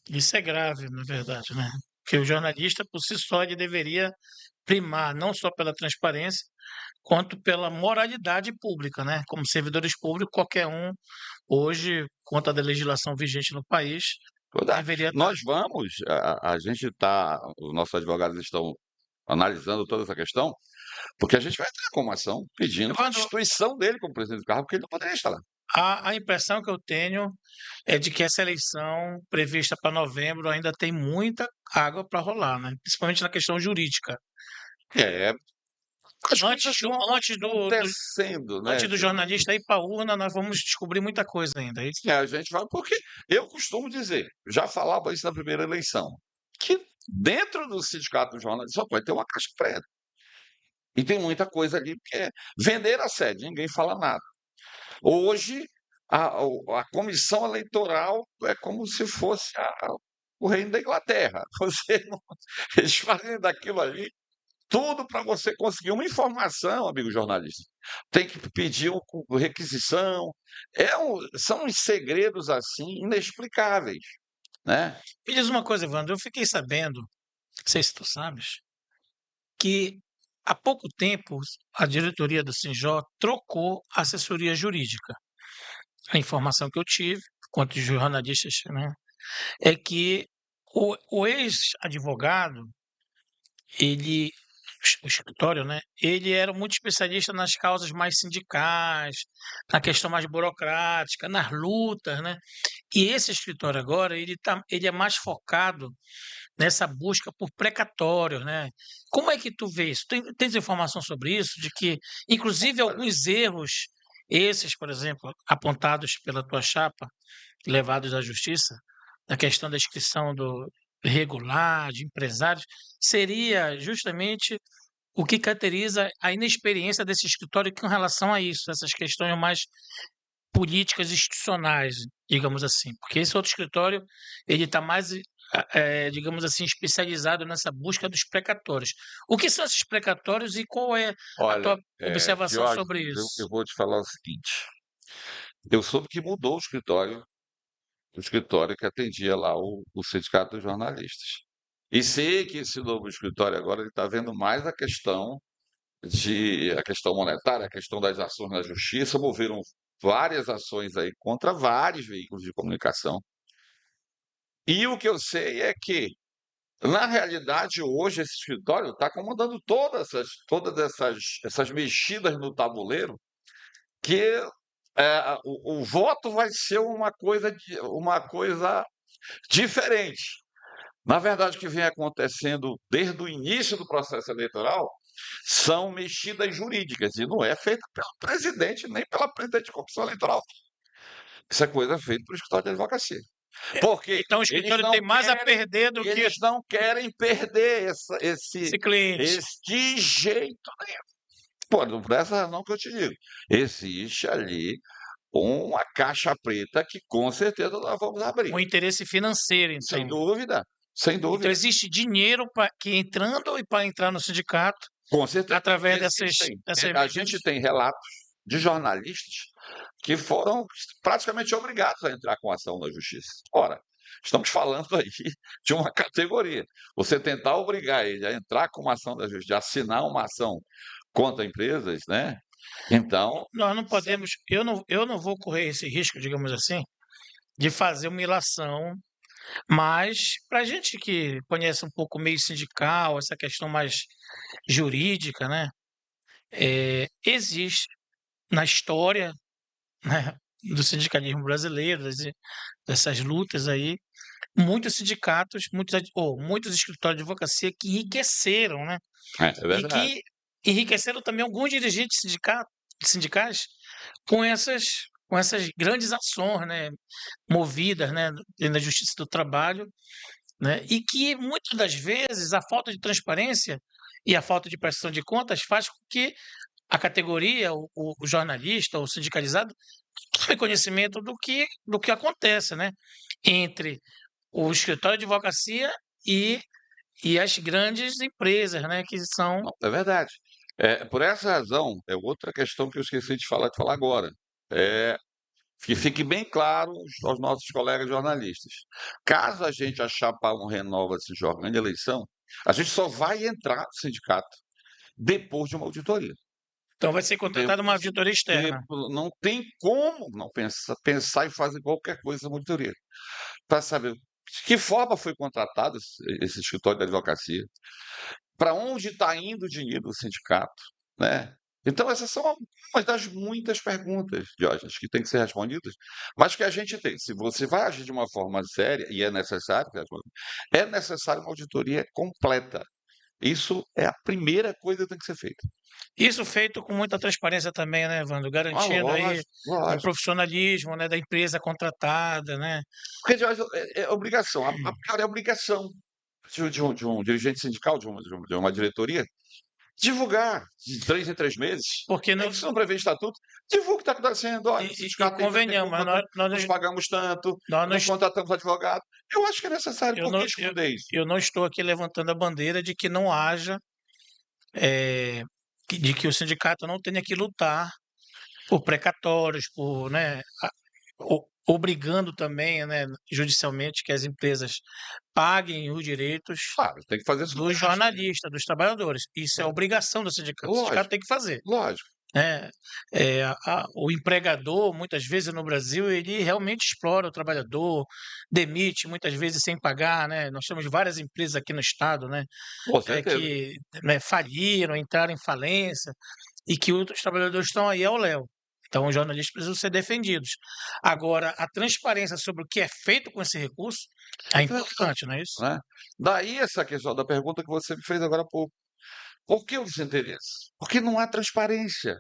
isso é grave, na verdade, né? Porque o jornalista, por si só, ele deveria primar não só pela transparência, quanto pela moralidade pública, né? Como servidores públicos, qualquer um, hoje, conta da legislação vigente no país, deveria estar. Nós vamos, a gente está, os nossos advogados estão analisando toda essa questão, porque a gente vai entrar com uma ação pedindo a Evandro, destituição dele como presidente do cargo, porque ele não poderia estar lá. a impressão que eu tenho é de que essa eleição prevista para novembro ainda tem muita água para rolar, né? Principalmente na questão jurídica. É, As Antes, coisas vão antes acontecendo, né? antes do jornalista ir para a urna, nós vamos descobrir muita coisa ainda. É isso? A gente vai, porque eu costumo dizer, já falava isso na primeira eleição, que dentro do sindicato dos jornalistas só pode ter uma caixa preta. E tem muita coisa ali, porque é vender a sede, ninguém fala nada. Hoje, a comissão eleitoral é como se fosse o reino da Inglaterra. Eles fazem daquilo ali tudo para você conseguir uma informação, amigo jornalista. Tem que pedir requisição. São uns segredos assim inexplicáveis, né? Me diz uma coisa, Evandro, eu fiquei sabendo, não sei se tu sabes, que há pouco tempo a diretoria do Sinjó trocou a assessoria jurídica. A informação que eu tive, quanto jornalistas, né, é que o ex-advogado, ele, o escritório, né, ele era muito especialista nas causas mais sindicais, na questão mais burocrática, nas lutas, né? E esse escritório agora, ele é mais focado nessa busca por precatórios, né? Como é que tu vê isso? Tens informação sobre isso? De que, inclusive, alguns erros, esses, por exemplo, apontados pela tua chapa, levados à justiça, na questão da inscrição do irregular, de empresários, seria justamente o que caracteriza a inexperiência desse escritório com relação a isso, essas questões mais políticas institucionais, digamos assim, porque esse outro escritório ele está mais, digamos assim, especializado nessa busca dos precatórios. O que são esses precatórios e qual é a Olha, tua observação Diógenes, sobre eu isso? vou te falar o seguinte: eu soube que mudou o escritório que atendia lá o sindicato dos jornalistas. E sei que esse novo escritório agora ele está vendo mais a questão monetária, a questão das ações na justiça, moveram várias ações aí contra vários veículos de comunicação. E o que eu sei é que, na realidade, hoje esse escritório está comandando todas essas mexidas no tabuleiro, que o voto vai ser uma coisa diferente. Na verdade, o que vem acontecendo desde o início do processo eleitoral são mexidas jurídicas, e não é feito pelo presidente nem pela presidente da comissão eleitoral. Isso é coisa feita pelo escritório de advocacia. Porque Então o eles escritório não tem mais a querem, perder do que eles não querem perder esse cliente. esse de jeito nenhum. Por essa razão que eu te digo. Existe ali uma caixa preta que com certeza nós vamos abrir. Um interesse financeiro, Sem então. dúvida, sem Então dúvida. existe dinheiro que entrando e para entrar no sindicato Com certeza através existem. dessas A medidas. gente tem relatos de jornalistas que foram praticamente obrigados a entrar com ação na justiça. Ora, estamos falando aí de uma categoria. Você tentar obrigar ele a entrar com uma ação da justiça, a assinar uma ação contra empresas, né? Então, Nós não podemos, eu não vou correr esse risco, digamos assim, de fazer uma ilação, mas para a gente que conhece um pouco o meio sindical, essa questão mais jurídica, né, existe na história, né, do sindicalismo brasileiro, dessas lutas aí, muitos sindicatos, muitos escritórios de advocacia que enriqueceram, né, é e verdade. que enriqueceram também alguns dirigentes sindicais com essas grandes ações, né, movidas, né, na Justiça do Trabalho, né, e que muitas das vezes a falta de transparência e a falta de prestação de contas faz com que a categoria, o jornalista, o sindicalizado, tome conhecimento do que acontece, né, entre o escritório de advocacia e, e as grandes empresas, né, que são. Não, é verdade. Por essa razão, é outra questão que eu esqueci de falar agora. É, que fique bem claro aos nossos colegas jornalistas. Caso a gente achar para um renova esse órgão de eleição, a gente só vai entrar no sindicato depois de uma auditoria. Então vai ser contratada uma Temos auditoria externa. não tem como não pensar em fazer qualquer coisa na auditoria. Para saber de que forma foi contratado esse escritório de advocacia, para onde está indo o dinheiro do sindicato, né? Então, essas são algumas das muitas perguntas, Diógenes, que têm que ser respondidas, mas que a gente tem. Se você vai agir de uma forma séria, e é necessário uma auditoria completa, Isso é a primeira coisa que tem que ser feita. Isso feito com muita transparência também, né, Evandro? Ah, Garantindo aí lógico, um lógico. profissionalismo, né, da empresa contratada, né? Porque, Jorge, é obrigação, cara, é obrigação de um dirigente sindical, de uma diretoria, divulgar de 3 em 3 meses, Porque nem não, que isso não prevê em estatuto, divulga o que está acontecendo. e, Olha, o e sindicato tem convenhamos, problema, nós nós, pagamos tanto, nós não, nós contratamos advogado. Eu acho que é necessário. eu Por que não, eu, esconder isso? eu não estou aqui levantando a bandeira de que não haja, eh, de que o sindicato não tenha que lutar por precatórios, por, né, obrigando também, né, judicialmente que as empresas paguem os direitos Claro, tem que fazer isso dos honesto, jornalistas, dos trabalhadores. Isso é né? obrigação do sindicato. O sindicato Lógico, tem que fazer, lógico. né? O empregador, muitas vezes no Brasil, ele realmente explora o trabalhador, demite muitas vezes sem pagar, né? Nós temos várias empresas aqui no estado, né, Com certeza. que, né, faliram, entraram em falência e que outros trabalhadores estão aí ao léu. Então, os jornalistas precisam ser defendidos. Agora, a transparência sobre o que é feito com esse recurso é importante, não é isso? Né? Daí essa questão da pergunta que você me fez agora há pouco. Por que o desinteresse? Porque não há transparência.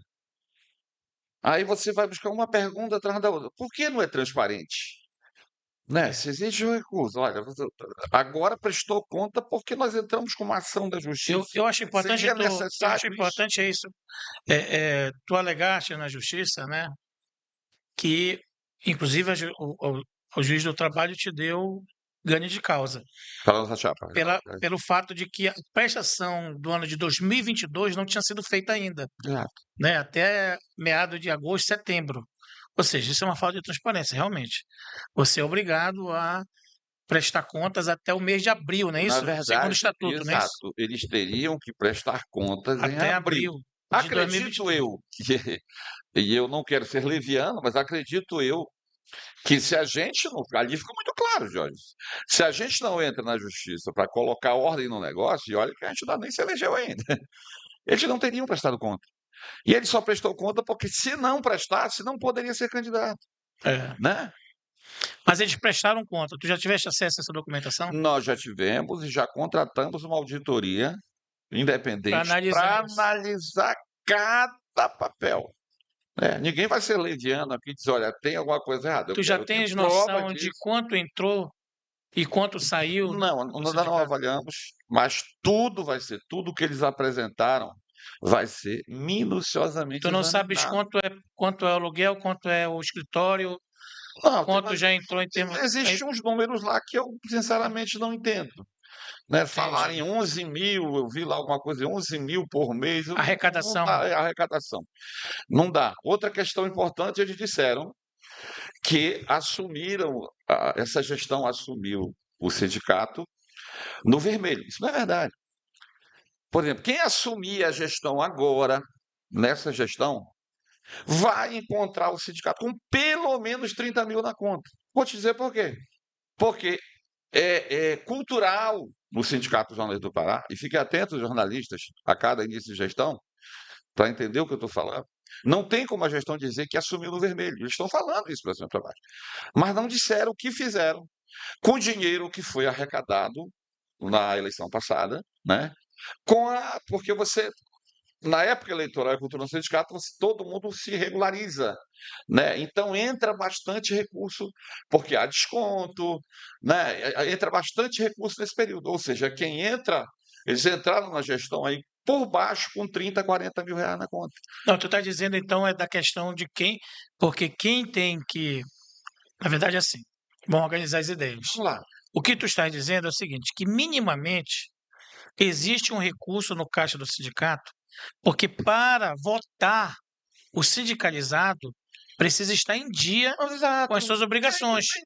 Aí você vai buscar uma pergunta atrás da outra. Por que não é transparente? Né? É. Se existe um recurso, olha, agora prestou conta porque nós entramos com uma ação da justiça. Eu acho importante Seria eu necessário acho isso? importante é isso. Tu alegaste na justiça, né, que inclusive o juiz do trabalho te deu ganho de causa, Para nossa chapa. pelo fato de que a prestação do ano de 2022 não tinha sido feita ainda, Exato. né, até meado de agosto, setembro. Ou seja, isso é uma falta de transparência, realmente. Você é obrigado a prestar contas até o mês de abril, não é Na isso? Segundo o verdade, estatuto, não é isso? exato, eles teriam que prestar contas em Até abril. abril de Acredito 2022. eu e eu não quero ser leviano, mas acredito eu que se a gente não, ali fica muito claro, Jorge, se a gente não entra na justiça para colocar ordem no negócio, e olha que a gente nem se elegeu ainda, eles não teriam prestado conta. E ele só prestou conta porque se não prestasse, não poderia ser candidato, É. né? Mas eles prestaram conta. Tu já tiveste acesso a essa documentação? Nós já tivemos e já contratamos uma auditoria Para independente analisar para isso. analisar cada papel. Né? Ninguém vai ser leviano aqui e dizer, olha, tem alguma coisa errada. Tu já Eu tenho tens prova noção de disso. quanto entrou e quanto saiu Não, do ainda não sindicato? avaliamos, mas tudo que eles apresentaram vai ser minuciosamente Tu não sabes examinado. quanto é o aluguel, quanto é o escritório, Não, quanto já entrou em termos. existem uns números lá que eu sinceramente não entendo. Né? Falar Entende? em 11 mil, eu vi lá alguma coisa, 11 mil por mês, não Arrecadação. dá, é arrecadação. Não dá. Outra questão importante, eles disseram que assumiram, essa gestão assumiu o sindicato no vermelho. Isso não é verdade. Por exemplo, quem assumir a gestão agora, nessa gestão, vai encontrar o sindicato com pelo menos 30 mil na conta. Vou te dizer por quê. Porque é cultural no Sindicato dos Jornalistas do Pará, e fiquem atentos, jornalistas, a cada início de gestão, para entender o que eu estou falando. Não tem como a gestão dizer que assumiu no vermelho. Eles estão falando isso para cima e para baixo. Mas não disseram o que fizeram com o dinheiro que foi arrecadado na eleição passada, né? Porque você, na época eleitoral e cultura no sindicato, todo mundo se regulariza, né? Então entra bastante recurso, porque há desconto, né? Entra bastante recurso nesse período. Ou seja, quem entra, eles entraram na gestão aí por baixo com 30, 40 mil reais na conta. Não, tu está dizendo então é da questão de quem, porque quem tem que, na verdade, é assim, vão organizar as ideias. Vamos lá. O que tu estás dizendo é o seguinte, que minimamente existe um recurso no caixa do sindicato, porque para votar o sindicalizado precisa estar em dia com as Exato. suas obrigações, Em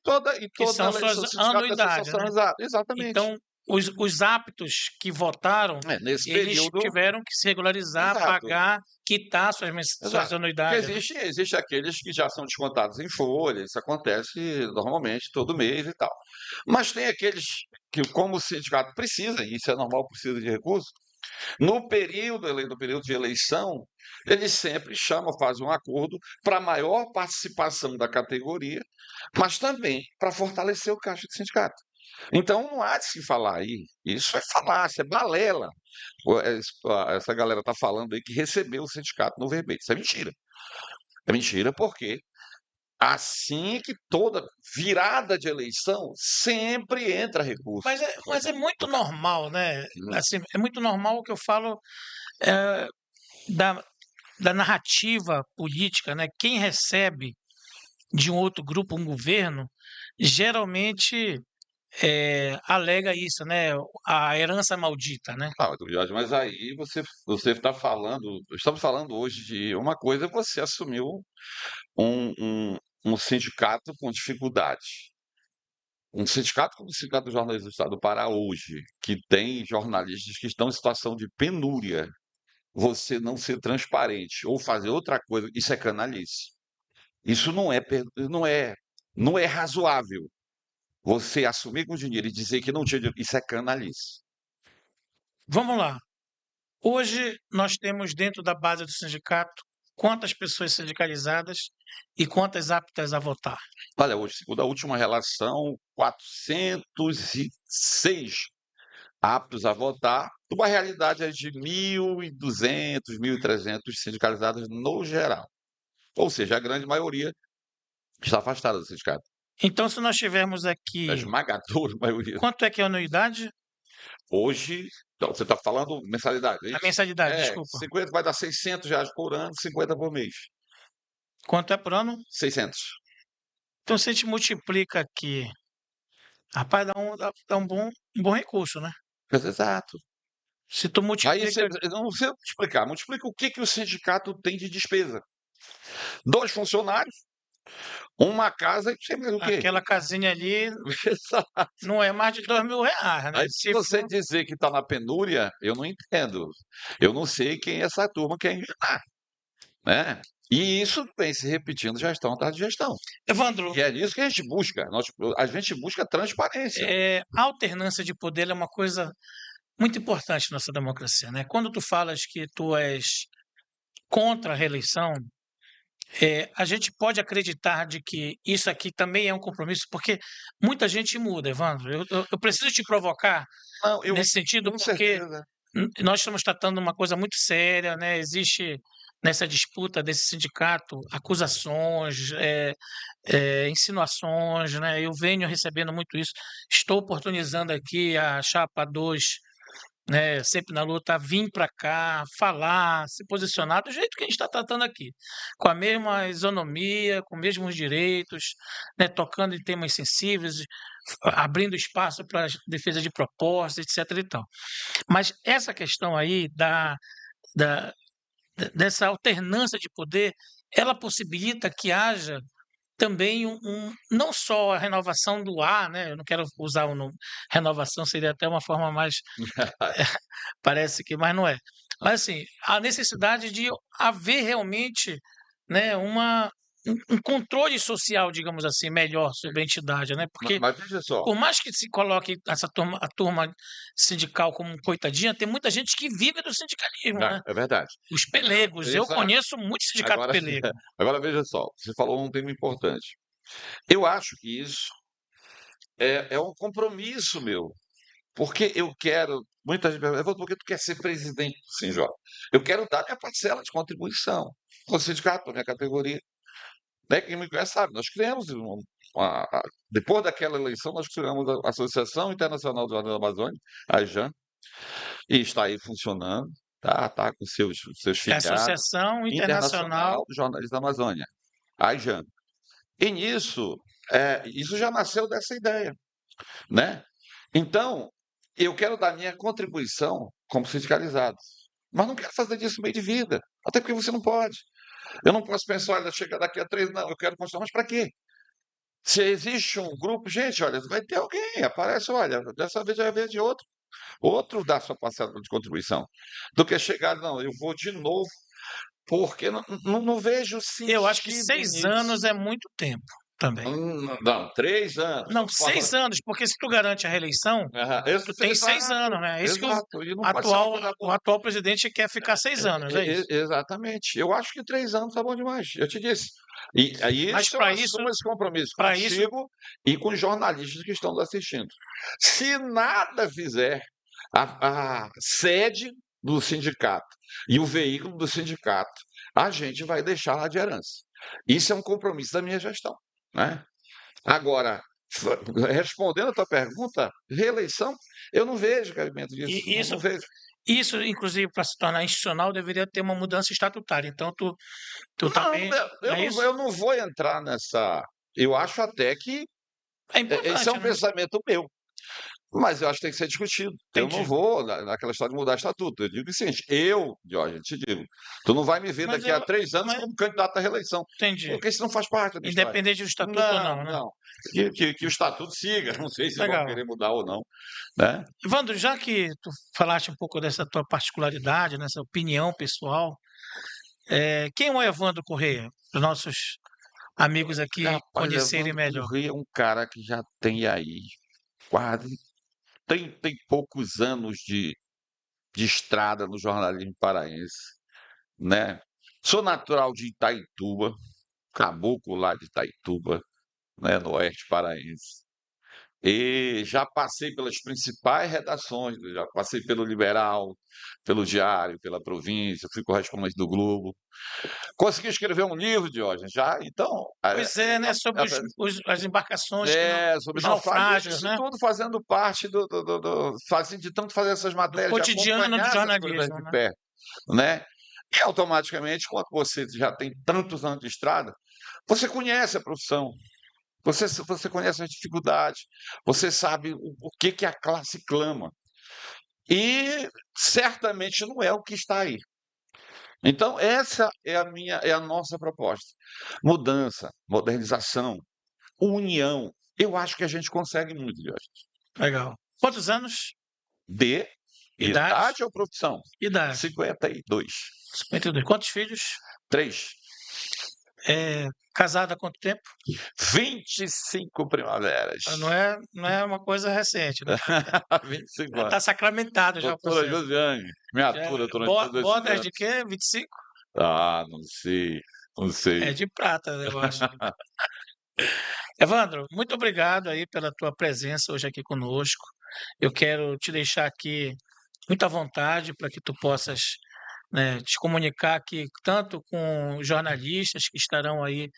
que toda são suas eleição sindical tem anuidades, associação, né? exatamente. Então, os aptos que votaram, Nesse eles período, tiveram que se regularizar, exato. pagar, quitar suas Exato. Porque anuidades, né? existe aqueles que já são descontados em folha, isso acontece normalmente todo mês e tal. Mas tem aqueles que, como o sindicato precisa, e isso é normal, precisa de recursos, no período de eleição, eles sempre chamam, fazem um acordo para maior participação da categoria, mas também para fortalecer o caixa do sindicato. Então não há de se falar aí. Isso é falácia, é balela. Essa galera está falando aí que recebeu o sindicato no verbete. Isso é mentira. É mentira porque assim que toda virada de eleição sempre entra recurso. Mas é muito normal, né? Hum. Assim, é muito normal o que eu falo eh, da, da narrativa política, né? Quem recebe de um outro grupo um governo, geralmente alega isso, né? A herança maldita, né? Ah, Jorge, mas aí você está falando, estamos falando hoje de uma coisa, você assumiu um, um, um sindicato com dificuldade. Um sindicato como o Sindicato dos Jornalistas do Estado do Pará hoje, que tem jornalistas que estão em situação de penúria, você não ser transparente ou fazer outra coisa, isso é canalice. Isso não é razoável. Você assumir com dinheiro e dizer que não tinha dinheiro, isso é canalice. Vamos lá. Hoje nós temos dentro da base do sindicato quantas pessoas sindicalizadas e quantas aptas a votar. Olha, hoje, segundo a última relação, 406 aptos a votar, uma realidade é de 1.200, 1.300 sindicalizados no geral. Ou seja, a grande maioria está afastada do sindicato. Então, se nós tivermos A aqui, esmagadora maioria. quanto é que é a anuidade? Hoje, então, você está falando mensalidade, é A isso? mensalidade, É, desculpa. 50 vai dar R$ 600 por ano, 50 por mês. Quanto é por ano? 600. Então, se a gente multiplica aqui, rapaz, dá um bom recurso, né? Mas, exato. Se tu Aí você, multiplica eu não sei explicar, multiplica o que o sindicato tem de despesa. 2 funcionários, uma casa e não sei mais o quê. aquela casinha ali, Exato. não é mais de R$ 2.000, né? Aí se você dizer que está na penúria, eu não entendo. Eu não sei quem essa turma quer enganar, né. E isso vem se repetindo gestão atrás de gestão. Evandro, E é isso que a gente busca, a gente busca transparência. a alternância de poder ela é uma coisa muito importante na nossa democracia, né? Quando tu falas que tu és contra a reeleição, a gente pode acreditar de que isso aqui também é um compromisso, porque muita gente muda, Evandro. Eu preciso te provocar Não, eu nesse sentido, com porque certeza. nós estamos tratando uma coisa muito séria, né? Existe nessa disputa desse sindicato acusações, insinuações, né? Eu venho recebendo muito isso. Estou oportunizando aqui a Chapa 2, né, sempre na luta, vir para cá, falar, se posicionar do jeito que a gente está tratando aqui, com a mesma isonomia, com os mesmos direitos, né, tocando em temas sensíveis, abrindo espaço para defesa de propostas, etc. e tal. Mas essa questão aí da, dessa alternância de poder, ela possibilita que haja também não só a renovação do ar, né? Eu não quero usar o nome, renovação seria até uma forma mais parece que, mas não é. Mas assim, a necessidade de haver realmente, né, um controle social, digamos assim, melhor sobre a entidade, né? Ma Porque mas veja só, por mais que se coloque a turma sindical como coitadinha, tem muita gente que vive do sindicalismo, né? é verdade. Os pelegos, eu Exato. conheço muito sindicato Agora pelego. agora veja só, você falou um tema importante. Eu acho que isso é um compromisso meu, porque eu quero muita gente pergunta: "Por que tu quer ser presidente do Sinjó?". Eu quero dar minha parcela de contribuição, com o sindicato, minha categoria, né, quem me conhece sabe, nós criamos depois daquela eleição, nós criamos a Associação Internacional do Jornal da Amazônia, a AIJAN, e está aí funcionando, tá com seus É a filiados, Associação Internacional. Internacional dos Jornalistas da Amazônia, a AIJAN. E nisso, isso já nasceu dessa ideia, né. Então, eu quero dar minha contribuição como sindicalizado, mas não quero fazer disso meio de vida, até porque você não pode. Eu não posso pensar: "Olha, chega daqui a 3 não, eu quero continuar", mas para quê? Se existe um grupo gente, olha, vai ter alguém, aparece, olha, dessa vez já é a vez de outro dá sua parcela de contribuição, do que chegar: "Não, eu vou de novo", porque não vejo Eu acho que sentido 6 nisso. anos é muito tempo. também. Não, 3 anos. Não, Estamos 6 falando. anos, porque se tu garante a reeleição, Aham, tu tem 6 exato, anos, né? É isso que exato. E não pode ser uma coisa o atual presidente quer ficar 6 anos, é isso. exatamente. Eu acho que 3 anos tá bom demais, eu te disse. E aí Mas isso eu assumo esse compromisso para isso, contigo e com os jornalistas que estão nos assistindo. Se nada fizer, a sede do sindicato e o veículo do sindicato, a gente vai deixar lá de herança. Isso é um compromisso da minha gestão, né. Agora, respondendo a tua pergunta, reeleição, eu não vejo cabimento disso, e não vejo. isso, inclusive, para se tornar institucional, deveria ter uma mudança estatutária. Então, tu Não, também, não é isso? eu não vou entrar nessa. Eu acho até que É esse é importante, um né? pensamento meu, mas eu acho que tem que ser discutido. Eu não Entendi. vou naquela história de mudar estatuto. Eu digo o seguinte: Jorge, te digo, tu não vai me ver Mas daqui a eu, 3 anos mas, como candidato à reeleição, entendi. porque isso não faz parte da minha história. Independente do estatuto ou Não, não, né? não. Que o estatuto siga, não sei se vão Legal. querer mudar ou não, né? Evandro, já que tu falaste um pouco dessa tua particularidade, nessa opinião pessoal, quem é o Evandro Correia? Para os nossos amigos aqui Rapaz, conhecerem Evandro melhor. Corrêa é um cara que já tem aí quase 30 e poucos anos de estrada no jornalismo paraense, né? Sou natural de Itaituba, caboclo lá de Itaituba, né, no oeste paraense. E já passei pelas principais redações, já passei pelo Liberal, pelo Diário, pela Província, fui correspondente do Globo. Consegui escrever um livro, Diógenes, já, então, Pois é, né? Sobre as embarcações que não, sobre os naufrágios, naufrágios, isso né? tudo fazendo parte de tanto fazer essas Do matérias, de cotidiano do acompanhar essas coisas jornalismo, de né? perto, né? E automaticamente, quando você já tem tantos anos de estrada, você conhece a profissão, você conhece as dificuldades, você sabe o que que a classe clama. E certamente não é o que está aí. Então, essa é a nossa proposta. Mudança, modernização, união. Eu acho que a gente consegue muito, Jorge. Legal. Quantos anos? De Idade? idade ou profissão? Idade. 52. 52. Quantos filhos? 3. Casado há quanto tempo? 25 primaveras. Não é uma coisa recente, né? 25 Já está anos. sacramentado já o Doutora processo. Josiane, me Já, atura durante todos esses bodas de anos. quê? 25? Ah, não sei, não É sei. de prata, eu acho. Evandro, muito obrigado aí pela tua presença hoje aqui conosco. Eu quero te deixar aqui muito à vontade para que tu possas, né, te comunicar aqui tanto com os jornalistas que estarão aí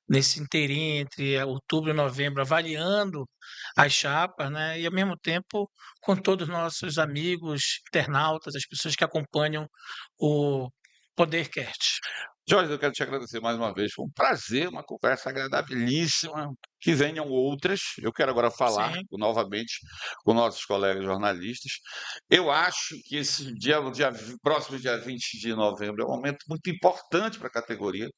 nesse inteirinho entre outubro e novembro avaliando as chapas, né, e ao mesmo tempo com todos os nossos amigos, internautas, as pessoas que acompanham o Podercast. Jorge, eu quero te agradecer mais uma vez. Foi um prazer, uma conversa agradabilíssima. Que venham outras. Eu quero agora falar Sim, novamente com nossos colegas jornalistas. Eu acho que esse próximo dia 20 de novembro é um momento muito importante para a categoria.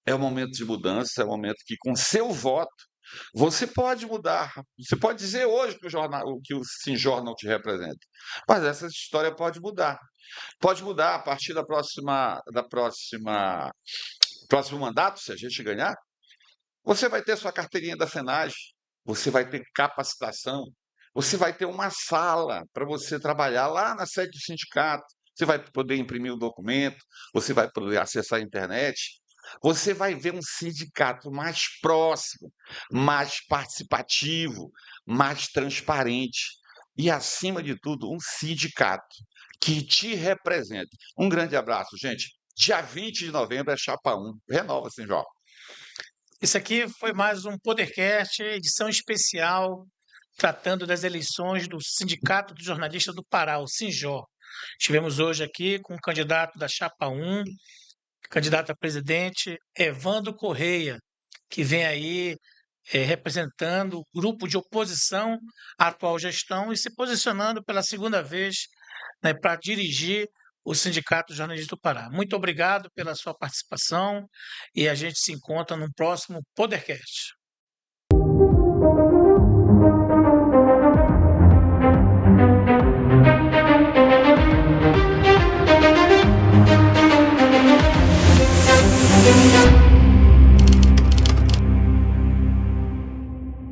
É um momento de mudança, é um momento que, com seu voto, você pode mudar. Você pode dizer hoje que o Sinjor não te representa, mas essa história pode mudar. Pode mudar a partir da próximo mandato, se a gente ganhar. Você vai ter sua carteirinha da FENAGE, você vai ter capacitação, você vai ter uma sala para você trabalhar lá na sede do sindicato, você vai poder imprimir o documento, você vai poder acessar a internet. Você vai ver um sindicato mais próximo, mais participativo, mais transparente e, acima de tudo, um sindicato que te representa. Um grande abraço, gente. Dia 20 de novembro é Chapa 1. Renova, Sinjó. isso aqui foi mais um Podercast, edição especial, tratando das eleições do Sindicato dos Jornalistas do Pará, o Sinjó. Estivemos hoje aqui com o candidato da Chapa 1, candidato a presidente, Evandro Correia, que vem aí representando o grupo de oposição à atual gestão e se posicionando pela segunda vez, né, para dirigir o Sindicato dos Jornalistas do Pará. Muito obrigado pela sua participação e a gente se encontra no próximo Podercast.